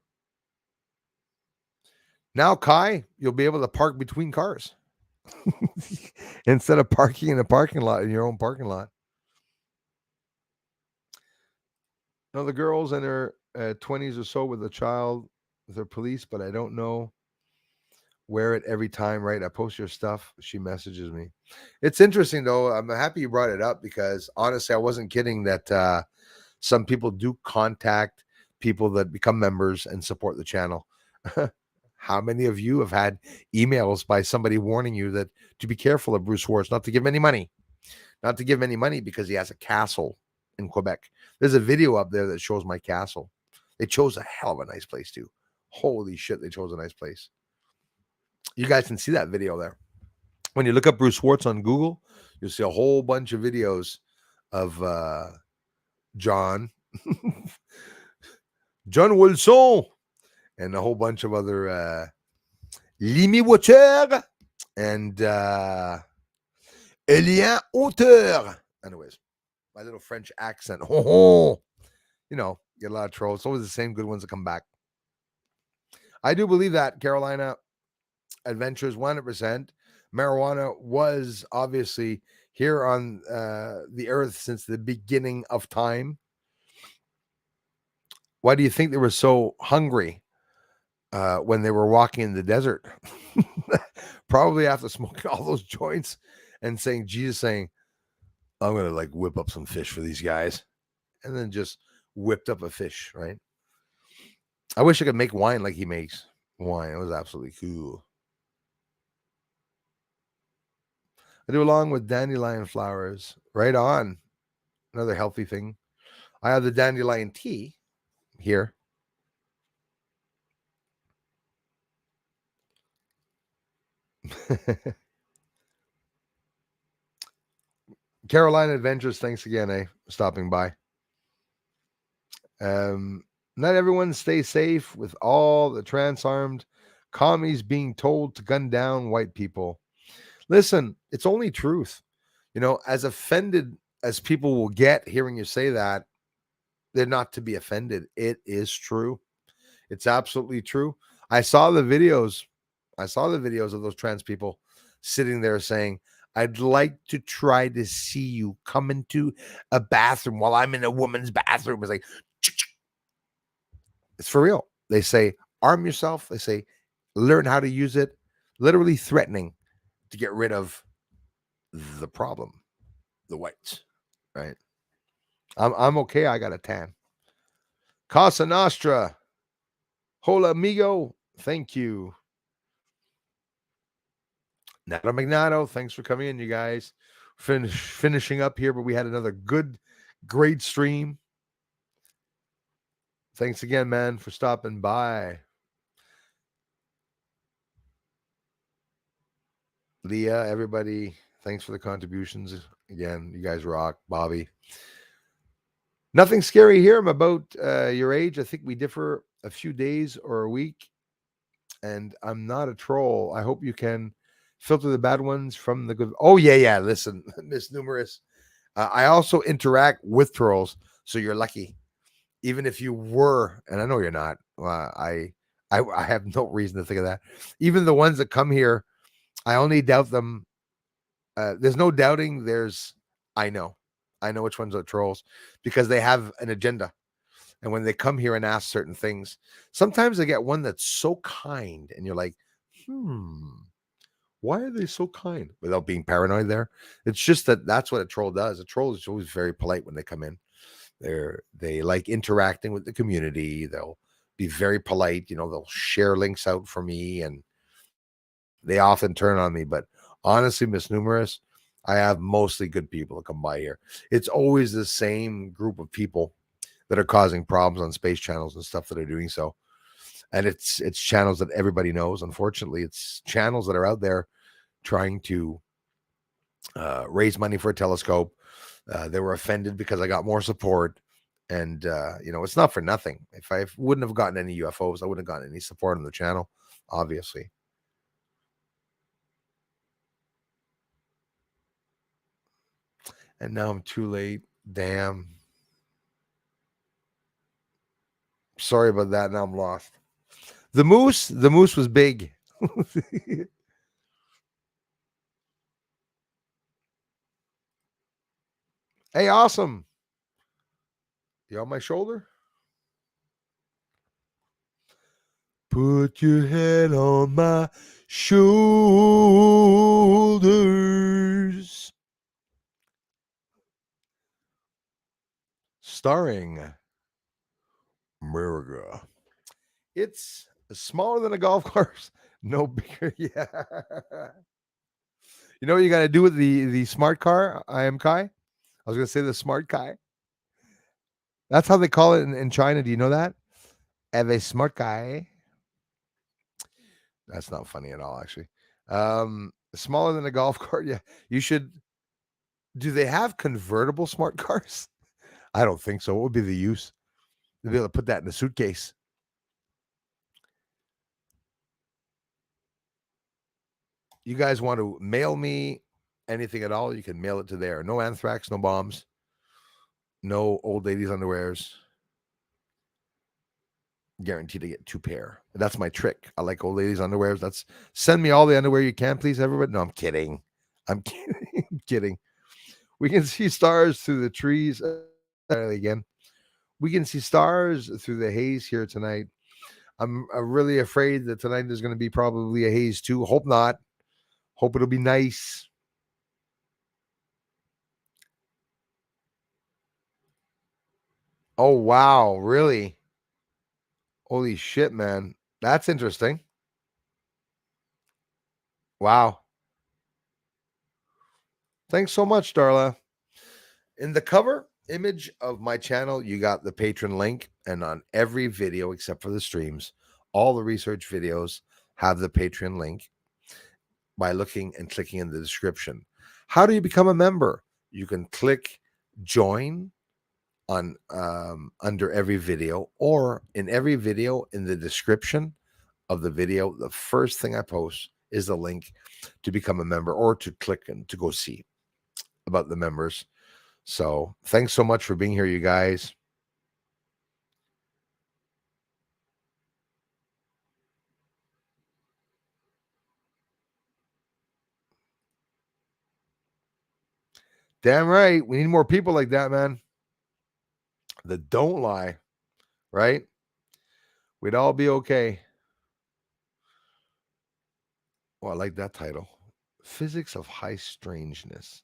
Now, Kai, you'll be able to park between cars instead of parking in a parking lot in your own parking lot. No, the girls in their 20s or so with a child, they're police, but I don't know Wear it every time, right? I post your stuff. She messages me. It's interesting though. I'm happy you brought it up because honestly, I wasn't kidding that some people do contact people that become members and support the channel. How many of you have had emails by somebody warning you that to be careful of Bruce Schwartz, not to give him any money, not to give him any money because he has a castle in Quebec. There's a video up there that shows my castle. They chose a hell of a nice place too. Holy shit, they chose a nice place. You guys can see that video there. When you look up Bruce Schwartz on Google, you'll see a whole bunch of videos of John, John Wilson, and a whole bunch of other Limi Watcher and Elien Auteur. Anyways, my little French accent. You know, get a lot of trolls. It's always the same good ones that come back. I do believe that Carolina Adventures 100%. Marijuana was obviously here on the earth since the beginning of time. Why do you think they were so hungry when they were walking in the desert? Probably after smoking all those joints and saying, Jesus saying, I'm going to like whip up some fish for these guys. And then just whipped up a fish, right? I wish I could make wine like he makes wine. It was absolutely cool. I do along with dandelion flowers. Right on. Another healthy thing. I have the dandelion tea here. Carolina Adventures, thanks again, stopping by. Not everyone stays safe with all the trans-armed commies being told to gun down white people. Listen, it's only truth. You know, as offended as people will get hearing you say that, they're not to be offended. It is true. It's absolutely true. I saw the videos. I saw the videos of those trans people sitting there saying, I'd like to try to see you come into a bathroom while I'm in a woman's bathroom. It's like, it's for real. They say, arm yourself. They say, learn how to use it. Literally threatening to get rid of the problem, the whites, right? I'm okay. I got a tan. Casa Nostra. Hola, amigo. Thank you. Nato Magnato, thanks for coming in, you guys. Finishing up here, but we had another great stream. Thanks again, man, for stopping by. Leah, everybody, thanks for the contributions. Again, you guys rock. Bobby. Nothing scary here. I'm about your age. I think we differ a few days or a week. And I'm not a troll. I hope you can filter the bad ones from the good. Oh, yeah. Listen, Miss Numerous. I also interact with trolls, so you're lucky. Even if you were, and I know you're not, I have no reason to think of that. Even the ones that come here, I only doubt them. There's no doubting. I know which ones are trolls because they have an agenda. And when they come here and ask certain things, sometimes they get one that's so kind, and you're like, why are they so kind? Without being paranoid there. It's just that's what a troll does. A troll is always very polite when they come in. They like interacting with the community. They'll be very polite. You know, they'll share links out for me, and they often turn on me. But honestly, Miss Numerous, I have mostly good people that come by here. It's always the same group of people that are causing problems on space channels and stuff that are doing so. And it's channels that everybody knows. Unfortunately, it's channels that are out there trying to raise money for a telescope. They were offended because I got more support. And, it's not for nothing. If I wouldn't have gotten any UFOs, I wouldn't have gotten any support on the channel, obviously. And now I'm too late. Damn. Sorry about that. Now I'm lost. The moose was big. Hey, awesome. You on my shoulder? Put your head on my shoulders. Starring America. It's smaller than a golf course. No bigger. Yeah. You know what you got to do with the smart car? I am Kai. I was going to say the smart Kai. That's how they call it in China. Do you know that? Have a smart guy. That's not funny at all, actually. Smaller than a golf cart. Yeah, you should. Do they have convertible smart cars? I don't think so. What would be the use? To be able to put that in a suitcase. You guys want to mail me anything at all? You can mail it to there. No anthrax, no bombs, no old ladies' underwears. Guaranteed to get 2 pair. That's my trick. I like old ladies' underwears. That's send me all the underwear you can, please, everybody. No, I'm kidding. I'm kidding. I'm kidding. We can see stars through the trees. Again, we can see stars through the haze here tonight. I'm really afraid that tonight is going to be probably a haze too. Hope not. Hope it'll be nice. Oh wow, really? Holy shit, man. That's interesting. Wow. Thanks so much, Darla. In the cover image of my channel, you got the patron link, and on every video except for the streams, all the research videos have the Patreon link by looking and clicking in the description. How do you become a member? You can click join on under every video, or in every video in the description of the video, the first thing I post is the link to become a member or to click and to go see about the members. So thanks so much for being here, you guys. Damn right. We need more people like that, man. That don't lie, right? We'd all be okay. Oh, I like that title. Physics of High Strangeness.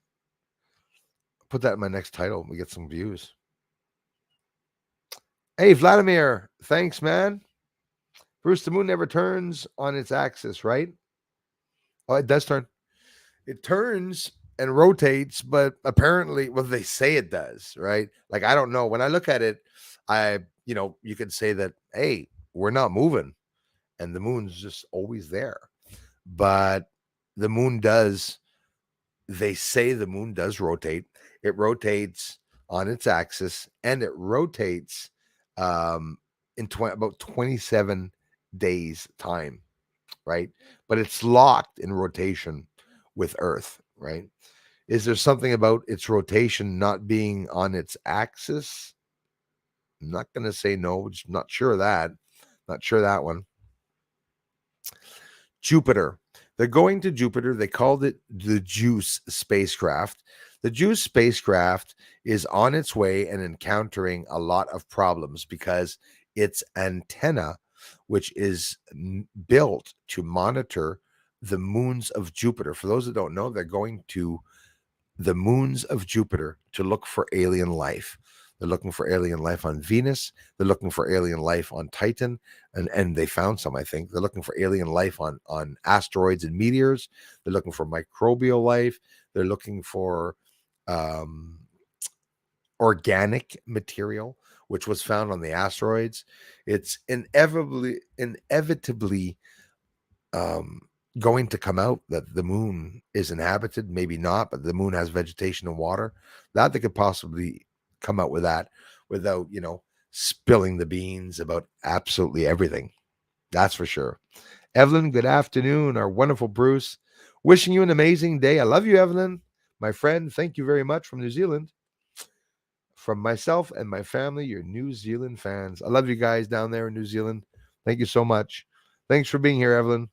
Put that in my next title. We get some views. Hey, Vladimir. Thanks, man. Bruce, the moon never turns on its axis, right? Oh, it does turn. It turns and rotates, but apparently, well, they say it does, right? Like, I don't know. When I look at it, you could say that, hey, we're not moving and the moon's just always there. But the moon does, they say the moon does rotate. It rotates on its axis and it rotates in about 27 days time, right? But it's locked in rotation with Earth, right? Is there something about its rotation not being on its axis? I'm not going to say no. Just not sure of that. Not sure that one. Jupiter. They're going to Jupiter. They called it the JUICE spacecraft. The JUICE spacecraft is on its way and encountering a lot of problems because its antenna, which is built to monitor the moons of Jupiter. For those that don't know, they're going to the moons of Jupiter to look for alien life. They're looking for alien life on Venus. They're looking for alien life on Titan, and they found some. I think they're looking for alien life on asteroids and meteors. They're looking for microbial life. They're looking for um, organic material, which was found on the asteroids. It's inevitably um, going to come out that the moon is inhabited, maybe not, but the moon has vegetation and water. That they could possibly come out with that without, spilling the beans about absolutely everything. That's for sure. Evelyn, good afternoon. Our wonderful Bruce. Wishing you an amazing day. I love you, Evelyn. My friend, thank you very much from New Zealand. From myself and my family, your New Zealand fans. I love you guys down there in New Zealand. Thank you so much. Thanks for being here, Evelyn.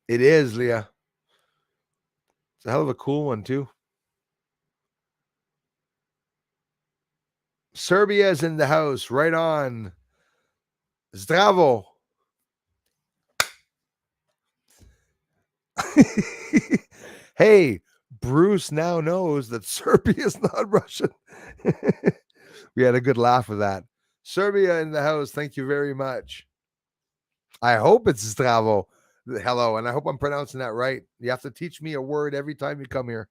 It is, Leah. It's a hell of a cool one, too. Serbia is in the house. Right on. Zdravo. Hey, Bruce now knows that Serbia is not Russian. We had a good laugh with that. Serbia in the house. Thank you very much. I hope it's Zdravo. Hello, and I hope I'm pronouncing that right. You have to teach me a word every time you come here.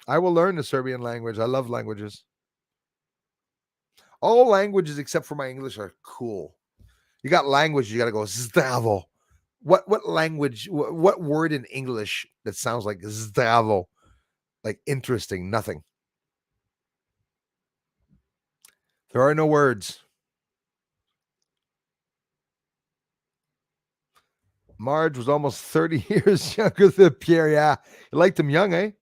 I will learn the Serbian language. I love languages. All languages except for my English are cool. You got language, you got to go Zdravo. What language? What word in English that sounds like Zdravo? Like interesting? Nothing. There are no words. Marge was almost 30 years younger than Pierre. Yeah, you liked him young, eh?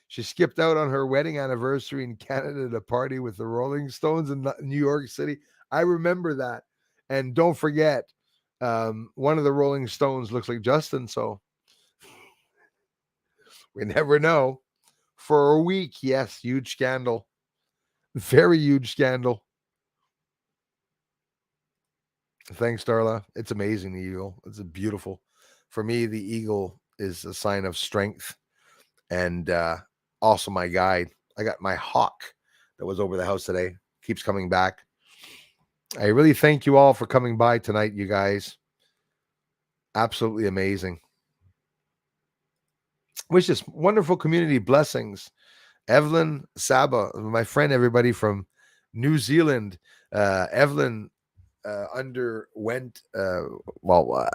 She skipped out on her wedding anniversary in Canada at a party with the Rolling Stones in New York City. I remember that. And don't forget, one of the Rolling Stones looks like Justin, so we never know. For a week, yes, huge scandal. Very huge scandal. Thanks, Darla. It's amazing, the eagle. It's a beautiful. For me, the eagle is a sign of strength and also my guide. I got my hawk that was over the house today. Keeps coming back. I really thank you all for coming by tonight, you guys. Absolutely amazing. Wish this wonderful community blessings. Evelyn Saba, my friend, everybody from New Zealand. Evelyn underwent, well,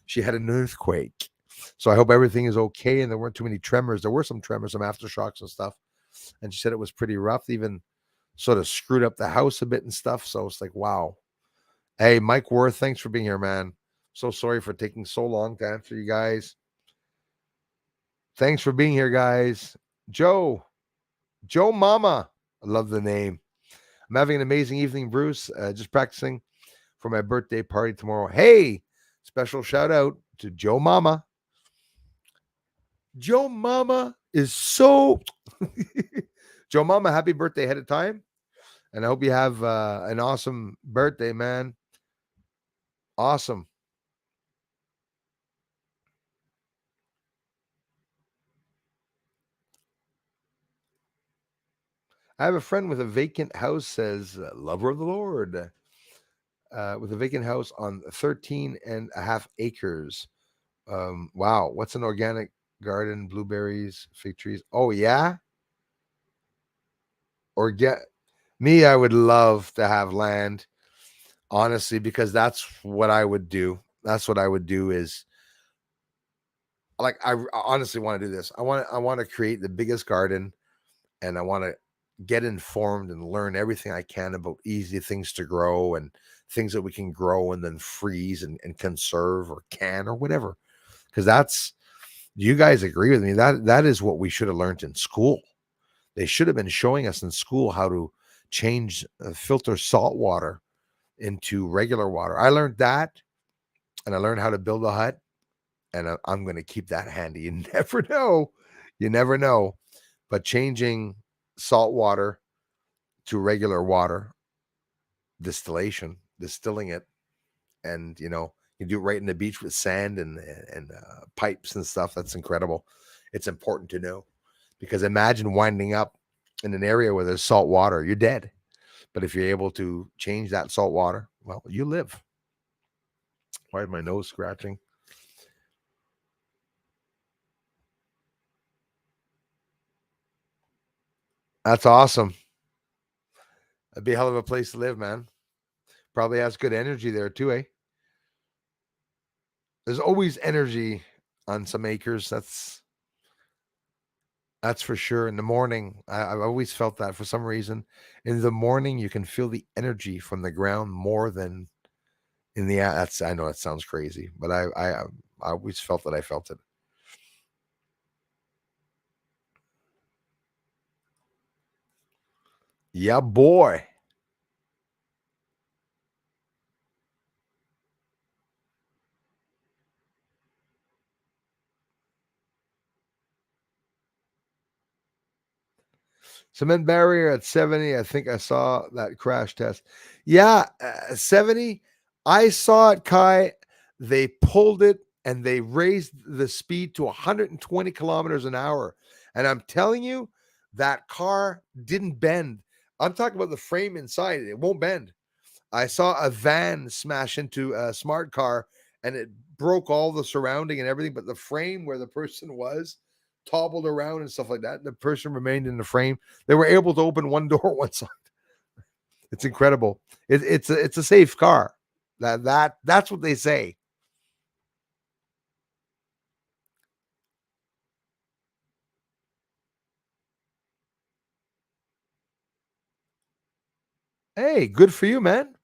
she had an earthquake. So I hope everything is okay and there weren't too many tremors. There were some tremors, some aftershocks and stuff. And she said it was pretty rough, even sort of screwed up the house a bit and stuff. So it's like, wow. Hey, Mike Worth, thanks for being here, man. So sorry for taking so long to answer you guys. Thanks for being here, guys. Joe Mama. I love the name. I'm having an amazing evening, Bruce. Just practicing for my birthday party tomorrow. Hey, special shout out to Joe Mama. Joe Mama is so. Joe Mama, happy birthday ahead of time. And I hope you have an awesome birthday, man. Awesome. I have a friend with a vacant house, says lover of the Lord, with a vacant house on 13 and a half acres. Wow. What's an organic garden? Blueberries, fig trees. Oh, yeah. Or get me, I would love to have land, honestly, because that's what I would do. That's what I would do is like I honestly want to do this. I want to create the biggest garden and I want to get informed and learn everything I can about easy things to grow and things that we can grow and then freeze and conserve or can or whatever. Because that's you guys agree with me. That is what we should have learned in school. They should have been showing us in school how to change filter salt water into regular water. I learned that and I learned how to build a hut and I'm going to keep that handy. You never know. You never know. But changing salt water to regular water, distilling it, and you do it right in the beach with sand and pipes and stuff. That's incredible. It's important to know because imagine winding up in an area where there's salt water, you're dead. But if you're able to change that salt water, well, you live. Why is my nose scratching? That's awesome. That'd be a hell of a place to live, man. Probably has good energy there too, eh? There's always energy on some acres. That's for sure. In the morning, I've always felt that for some reason. In the morning, you can feel the energy from the ground more than in the. That's I know that sounds crazy, but I always felt that I felt it. Yeah, boy. Cement barrier at 70. I think I saw that crash test. Yeah, 70. I saw it, Kai. They pulled it and they raised the speed to 120 kilometers an hour. And I'm telling you, that car didn't bend. I'm talking about the frame inside. It won't bend. I saw a van smash into a smart car and it broke all the surrounding and everything, but the frame where the person was toppled around and stuff like that. The person remained in the frame. They were able to open one door one side. It's incredible. It's a safe car. That's what they say. Hey, good for you, man.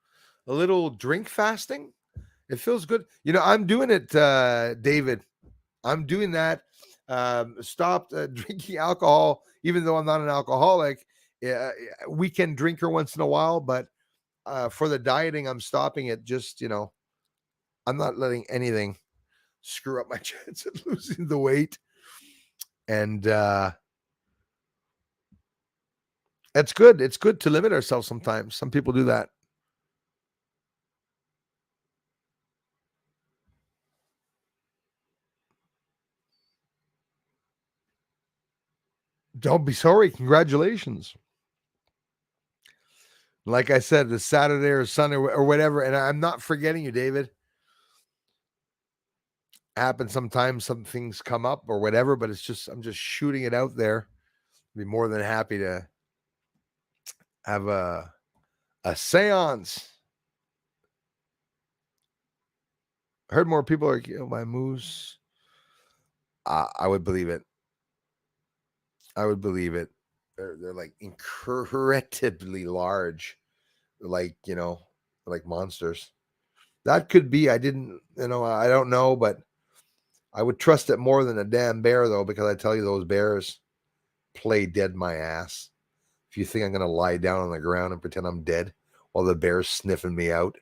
A little drink fasting. It feels good. You know, I'm doing it, David. I'm doing that. Stopped drinking alcohol, even though I'm not an alcoholic. Weekend drinker once in a while, but for the dieting, I'm stopping it. Just I'm not letting anything screw up my chance of losing the weight. And it's good. It's good to limit ourselves sometimes. Some people do that. Don't be sorry. Congratulations. Like I said, the Saturday or Sunday or whatever. And I'm not forgetting you, David. Happens sometimes, some things come up or whatever, but I'm just shooting it out there. Be more than happy to have a seance. I heard more people are my moose. I would believe it. I would believe it. They're like incredibly large, like like monsters. That could be. I didn't. I don't know, but I would trust it more than a damn bear, though, because I tell you, those bears play dead my ass. If you think I'm gonna lie down on the ground and pretend I'm dead while the bear's sniffing me out,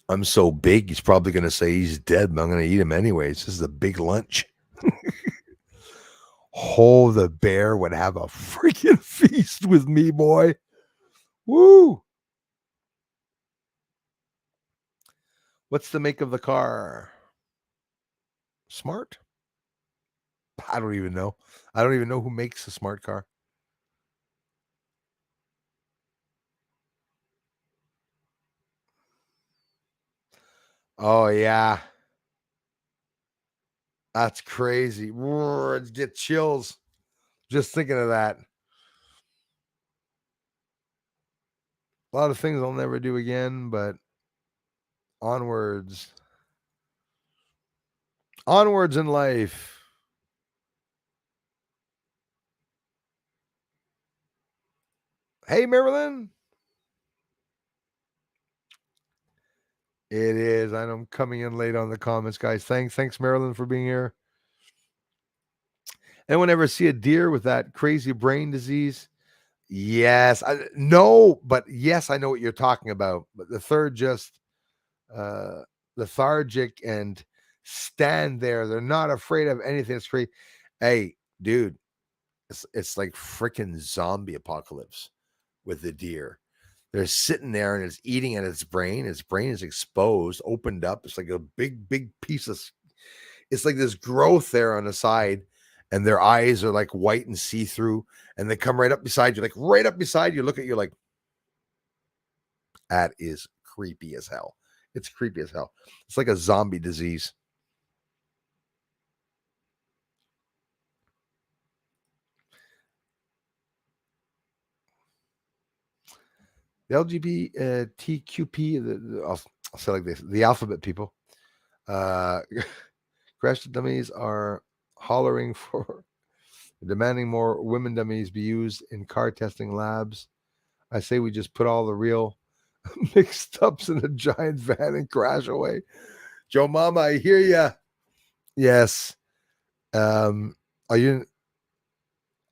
I'm so big. He's probably gonna say he's dead, but I'm gonna eat him anyways. This is a big lunch. Oh, the bear would have a freaking feast with me, boy. Woo! What's the make of the car? Smart? I don't even know. I don't even know who makes a smart car. Oh yeah, that's crazy. It get chills just thinking of that. A lot of things I'll never do again, but onwards, onwards in life. Hey, Marilyn. It is. I'm coming in late on the comments, guys. Thanks, Marilyn, for being here. Anyone ever see a deer with that crazy brain disease? Yes. No, but yes, I know what you're talking about. But the third just uh, lethargic and stand there. They're not afraid of anything. It's crazy. Hey, dude, it's like freaking zombie apocalypse with the deer. They're sitting there and it's eating at its brain. Its brain is exposed, opened up. It's like a big piece of. It's like this growth there on the side, and their eyes are like white and see through, and they come right up beside you, like right up beside you. Look at you, like that is creepy as hell. It's creepy as hell. It's like a zombie disease. The LGBTQP, I'll say like this: the alphabet people, uh, crash dummies are hollering for demanding more women dummies be used in car testing labs. I say we just put all the real mixed ups in a giant van and crash away. Joe Mama, I hear ya. Yes. Are you?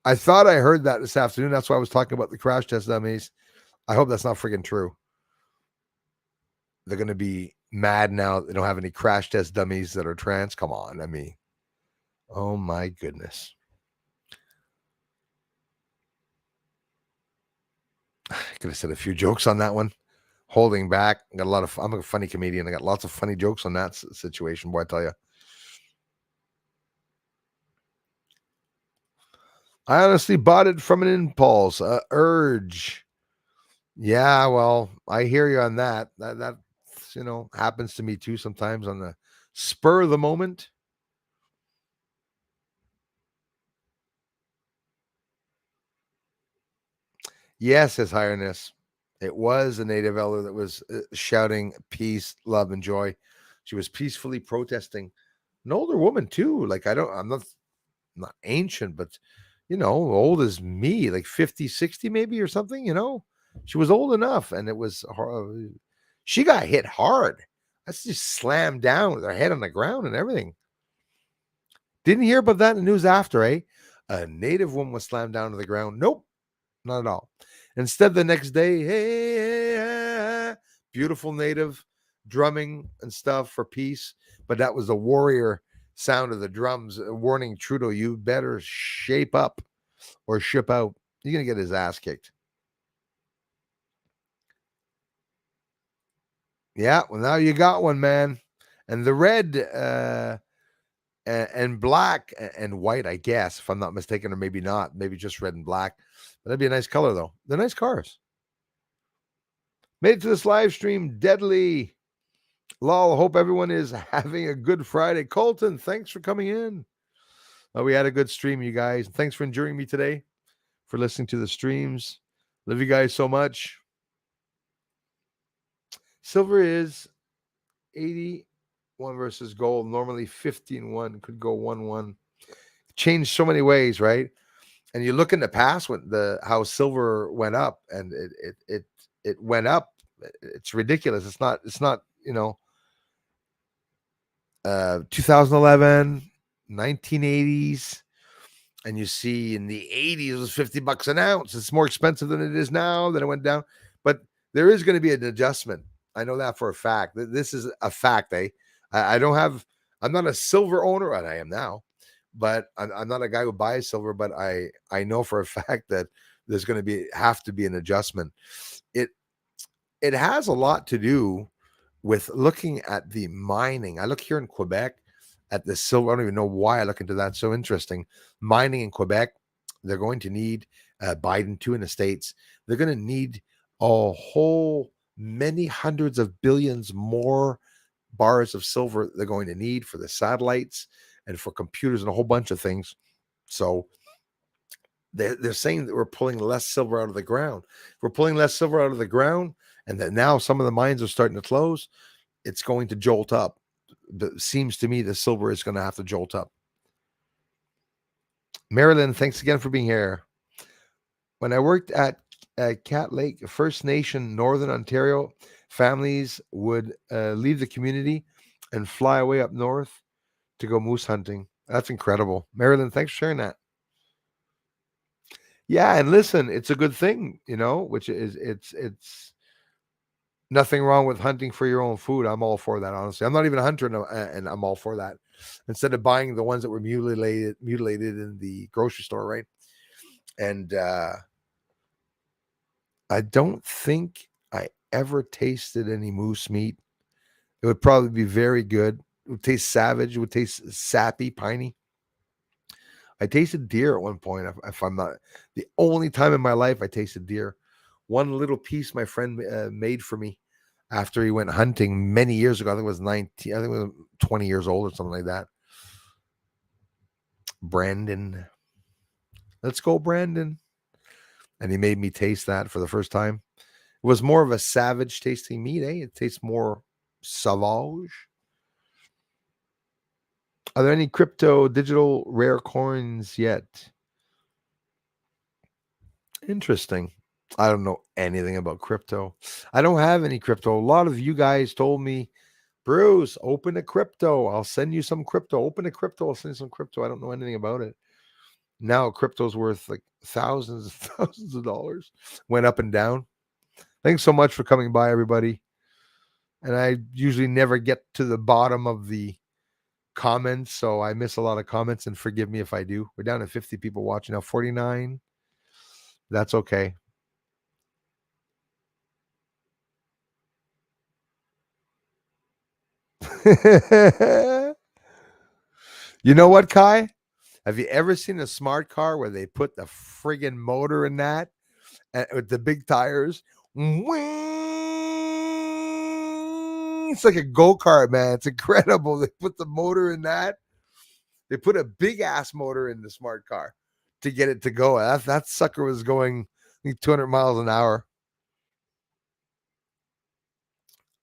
I thought I heard that this afternoon. That's why I was talking about the crash test dummies. I hope that's not freaking true. They're going to be mad now. They don't have any crash test dummies that are trans. Come on. I mean, oh my goodness. could have said a few jokes on that one. Holding back. Got a lot of. I'm a funny comedian. I got lots of funny jokes on that situation. Boy, I tell you. I honestly bought it from an impulse, urge. Yeah, well, I hear you on that. That happens to me too sometimes on the spur of the moment. Yes, His Highness. It was a native elder that was shouting peace, love, and joy. She was peacefully protesting. An older woman too. Like I'm not ancient, but old as me, like 50, 60 maybe or something. She was old enough, and it was she got hit hard. That's just slammed down with her head on the ground and everything. Didn't hear about that in the news after, eh? A native woman was slammed down to the ground. Nope, not at all. Instead, the next day, hey, hey, beautiful native drumming and stuff for peace. But that was the warrior sound of the drums warning Trudeau, you better shape up or ship out. You're going to get his ass kicked. Yeah, well, now you got one, man. And the red and black and white, I guess, if I'm not mistaken, or maybe not, maybe just red and black. But that'd be a nice color, though. They're nice cars. Made it to this live stream, deadly. Lol, hope everyone is having a good Friday. Colton, thanks for coming in. We had a good stream, you guys. Thanks for enduring me today, for listening to the streams. Love you guys so much. Silver is 81 versus gold. Normally 15-1, could go 1-1. Changed so many ways, right? And you look in the past when how silver went up, and it went up. It's ridiculous. It's not 2011, 1980s, and you see in the 80s it was $50 an ounce. It's more expensive than it is now. Then it went down, but there is going to be an adjustment. I know that for a fact. This is a fact. I don't have. I'm not a silver owner, and I am now, but I'm not a guy who buys silver. But I know for a fact that there's going to have to be an adjustment. It has a lot to do with looking at the mining. I look here in Quebec at the silver. I don't even know why I look into that. So interesting. Mining in Quebec, they're going to need Biden too in the States. They're going to need a whole many hundreds of billions more bars of silver they're going to need for the satellites and for computers and a whole bunch of things. So they're saying that we're pulling less silver out of the ground. If we're pulling less silver out of the ground, and that now some of the mines are starting to close, it's going to jolt up. It seems to me the silver is going to have to jolt up. Marilyn, thanks again for being here. When I worked at Cat Lake First Nation, Northern Ontario, families would leave the community and fly away up north to go moose hunting. That's incredible. Marilyn, thanks for sharing that. Yeah, and listen, it's a good thing, which is it's nothing wrong with hunting for your own food. I'm all for that, honestly. I'm not even a hunter, and I'm all for that. Instead of buying the ones that were mutilated in the grocery store, right? And I don't think I ever tasted any moose meat. It would probably be very good. It would taste savage. It would taste sappy, piney. I tasted deer at one point. If I'm not, the only time in my life I tasted deer. One little piece my friend made for me after he went hunting many years ago. I think it was 19. I think it was 20 years old or something like that. Brandon, let's go, Brandon. And he made me taste that for the first time. It was more of a savage tasting meat, eh? It tastes more sauvage. Are there any crypto digital rare coins yet? Interesting. I don't know anything about crypto. I don't have any crypto. A lot of you guys told me, Bruce, open a crypto. I'll send you some crypto. Open a crypto. I'll send you some crypto. I don't know anything about it. Now crypto's worth like thousands and thousands of dollars. Went up and down. Thanks so much for coming by, everybody. And I usually never get to the bottom of the comments, so I miss a lot of comments, and forgive me if I do. We're down to 50 people watching now, 49. That's okay. You know what, Kai? Have you ever seen a smart car where they put the friggin' motor in that and with the big tires? It's like a go-kart, man. It's incredible. They put the motor in that. They put a big ass motor in the smart car to get it to go. That sucker was going, I think, 200 miles an hour.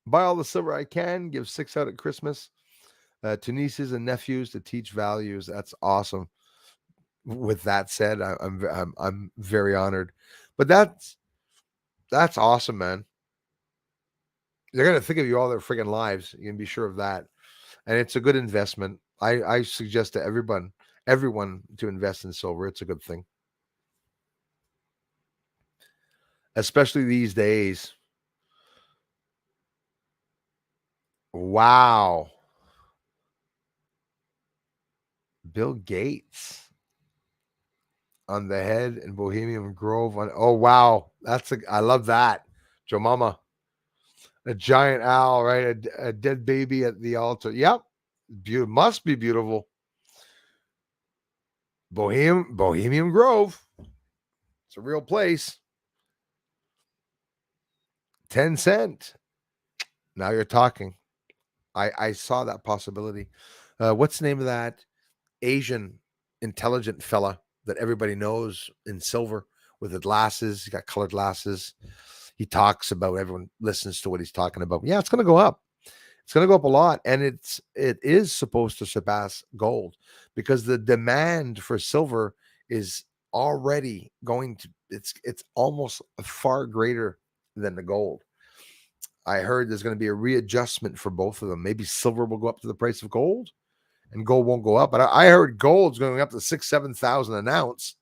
Buy all the silver I can. Give 6 out at Christmas to nieces and nephews to teach values. That's awesome. With that said, I'm very honored. But that's awesome, man. They're gonna think of you all their friggin' lives. You can be sure of that. And it's a good investment. I suggest to everyone to invest in silver. It's a good thing, especially these days. Wow, Bill Gates on the head in Bohemian Grove. Oh wow, I love that. Joe Mama, a giant owl, right? A dead baby at the altar. Yep, must be beautiful. Bohemian Grove. It's a real place. 10 cent. Now you're talking. I saw that possibility. What's the name of that Asian intelligent fella that everybody knows in silver with the glasses? He got colored glasses. He talks about, everyone listens to what he's talking about. Yeah, it's going to go up. It's going to go up a lot, and it is supposed to surpass gold because the demand for silver is already going to, it's almost far greater than the gold. I heard there's going to be a readjustment for both of them. Maybe silver will go up to the price of gold, and gold won't go up. But I heard gold's going up to 6,000-7,000 an ounce,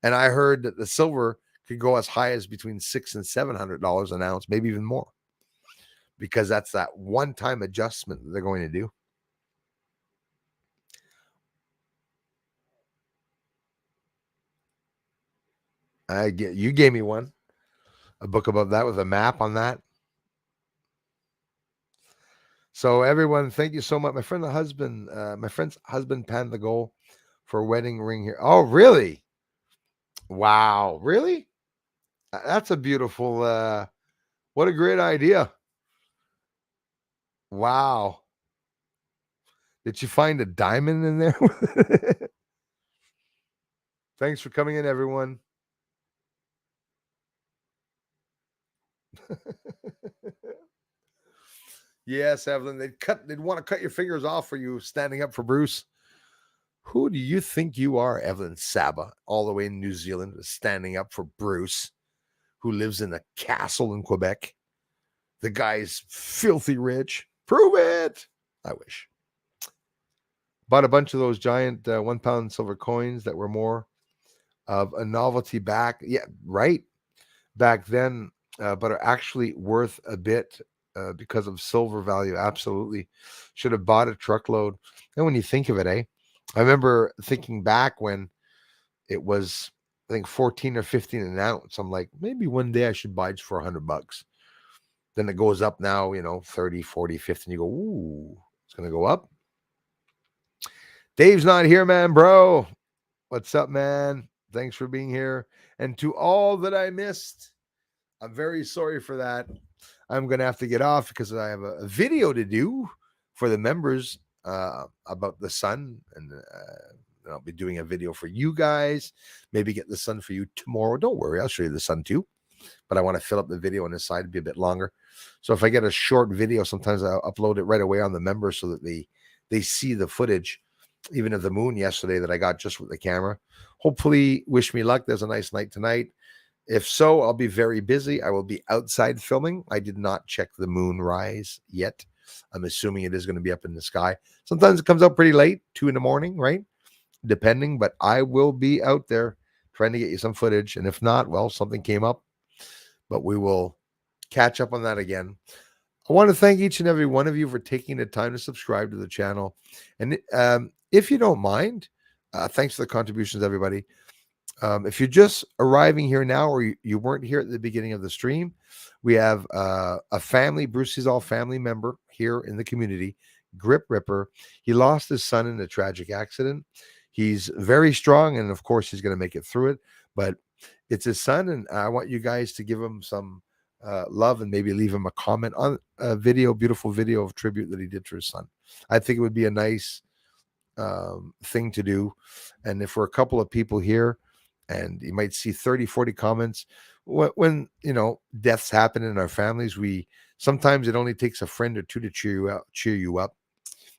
and I heard that the silver could go as high as between $600 and $700 an ounce, maybe even more, because that's that one-time adjustment that they're going to do. You gave me a book about that with a map on that. So everyone, thank you so much. My friend's husband panned the goal for a wedding ring here. Oh, really? Wow, really? That's a beautiful. What a great idea! Wow. Did you find a diamond in there? Thanks for coming in, everyone. Yes, Evelyn. They'd want to cut your fingers off for you standing up for Bruce. Who do you think you are, Evelyn Saba, all the way in New Zealand, standing up for Bruce, who lives in a castle in Quebec? The guy's filthy rich. Prove it. I wish. Bought a bunch of those giant 1 pound silver coins that were more of a novelty back. Yeah, right. Back then, but are actually worth a bit because of silver value. Absolutely. Should have bought a truckload. And when you think of it, I remember thinking back when it was, I think, 14 or 15 an ounce. I'm like, maybe one day I should buy just for $100. Then it goes up now, 30, 40, 50. And you go, ooh, it's going to go up. Dave's not here, man, bro. What's up, man? Thanks for being here. And to all that I missed, I'm very sorry for that. I'm going to have to get off because I have a video to do for the members about the sun. And I'll be doing a video for you guys. Maybe get the sun for you tomorrow. Don't worry. I'll show you the sun too. But I want to fill up the video on this side to be a bit longer. So if I get a short video, sometimes I'll upload it right away on the members so that they see the footage, even of the moon yesterday that I got just with the camera. Hopefully, wish me luck. There's a nice night tonight. If so, I'll be very busy. I will be outside filming. I did not check the moon rise yet. I'm assuming it is going to be up in the sky. Sometimes it comes out pretty late, 2 a.m, right? Depending, but I will be out there trying to get you some footage. And if not, well, something came up, but we will catch up on that again. I want to thank each and every one of you for taking the time to subscribe to the channel. And if you don't mind, thanks for the contributions, everybody. If you're just arriving here now, or you weren't here at the beginning of the stream, we have a family, Bruce is all family member here in the community, Grip Ripper. He lost his son in a tragic accident. He's very strong, and of course, he's going to make it through it. But it's his son, and I want you guys to give him some love and maybe leave him a comment on a video, beautiful video of tribute that he did to his son. I think it would be a nice thing to do. And if we're a couple of people here, and you might see 30, 40 comments, when deaths happen in our families, we sometimes it only takes a friend or two to cheer you up.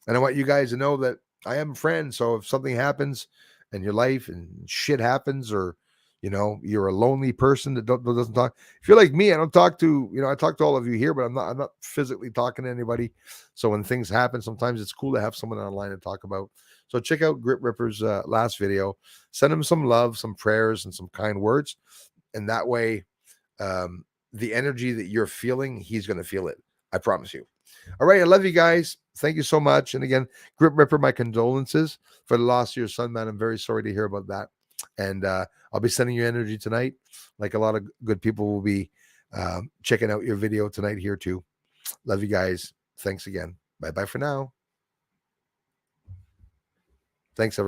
And I want you guys to know that I am a friend. So if something happens in your life and shit happens, or you're a lonely person that doesn't talk. If you're like me, I don't talk to, I talk to all of you here, but I'm not physically talking to anybody. So when things happen, sometimes it's cool to have someone online to talk about. So check out Grip Ripper's last video. Send him some love, some prayers, and some kind words. And that way, the energy that you're feeling, he's going to feel it. I promise you. All right. I love you guys. Thank you so much. And again, Grip Ripper, my condolences for the loss of your son, man. I'm very sorry to hear about that. And I'll be sending you energy tonight. Like a lot of good people will be checking out your video tonight here too. Love you guys. Thanks again. Bye-bye for now. Thanks, everyone.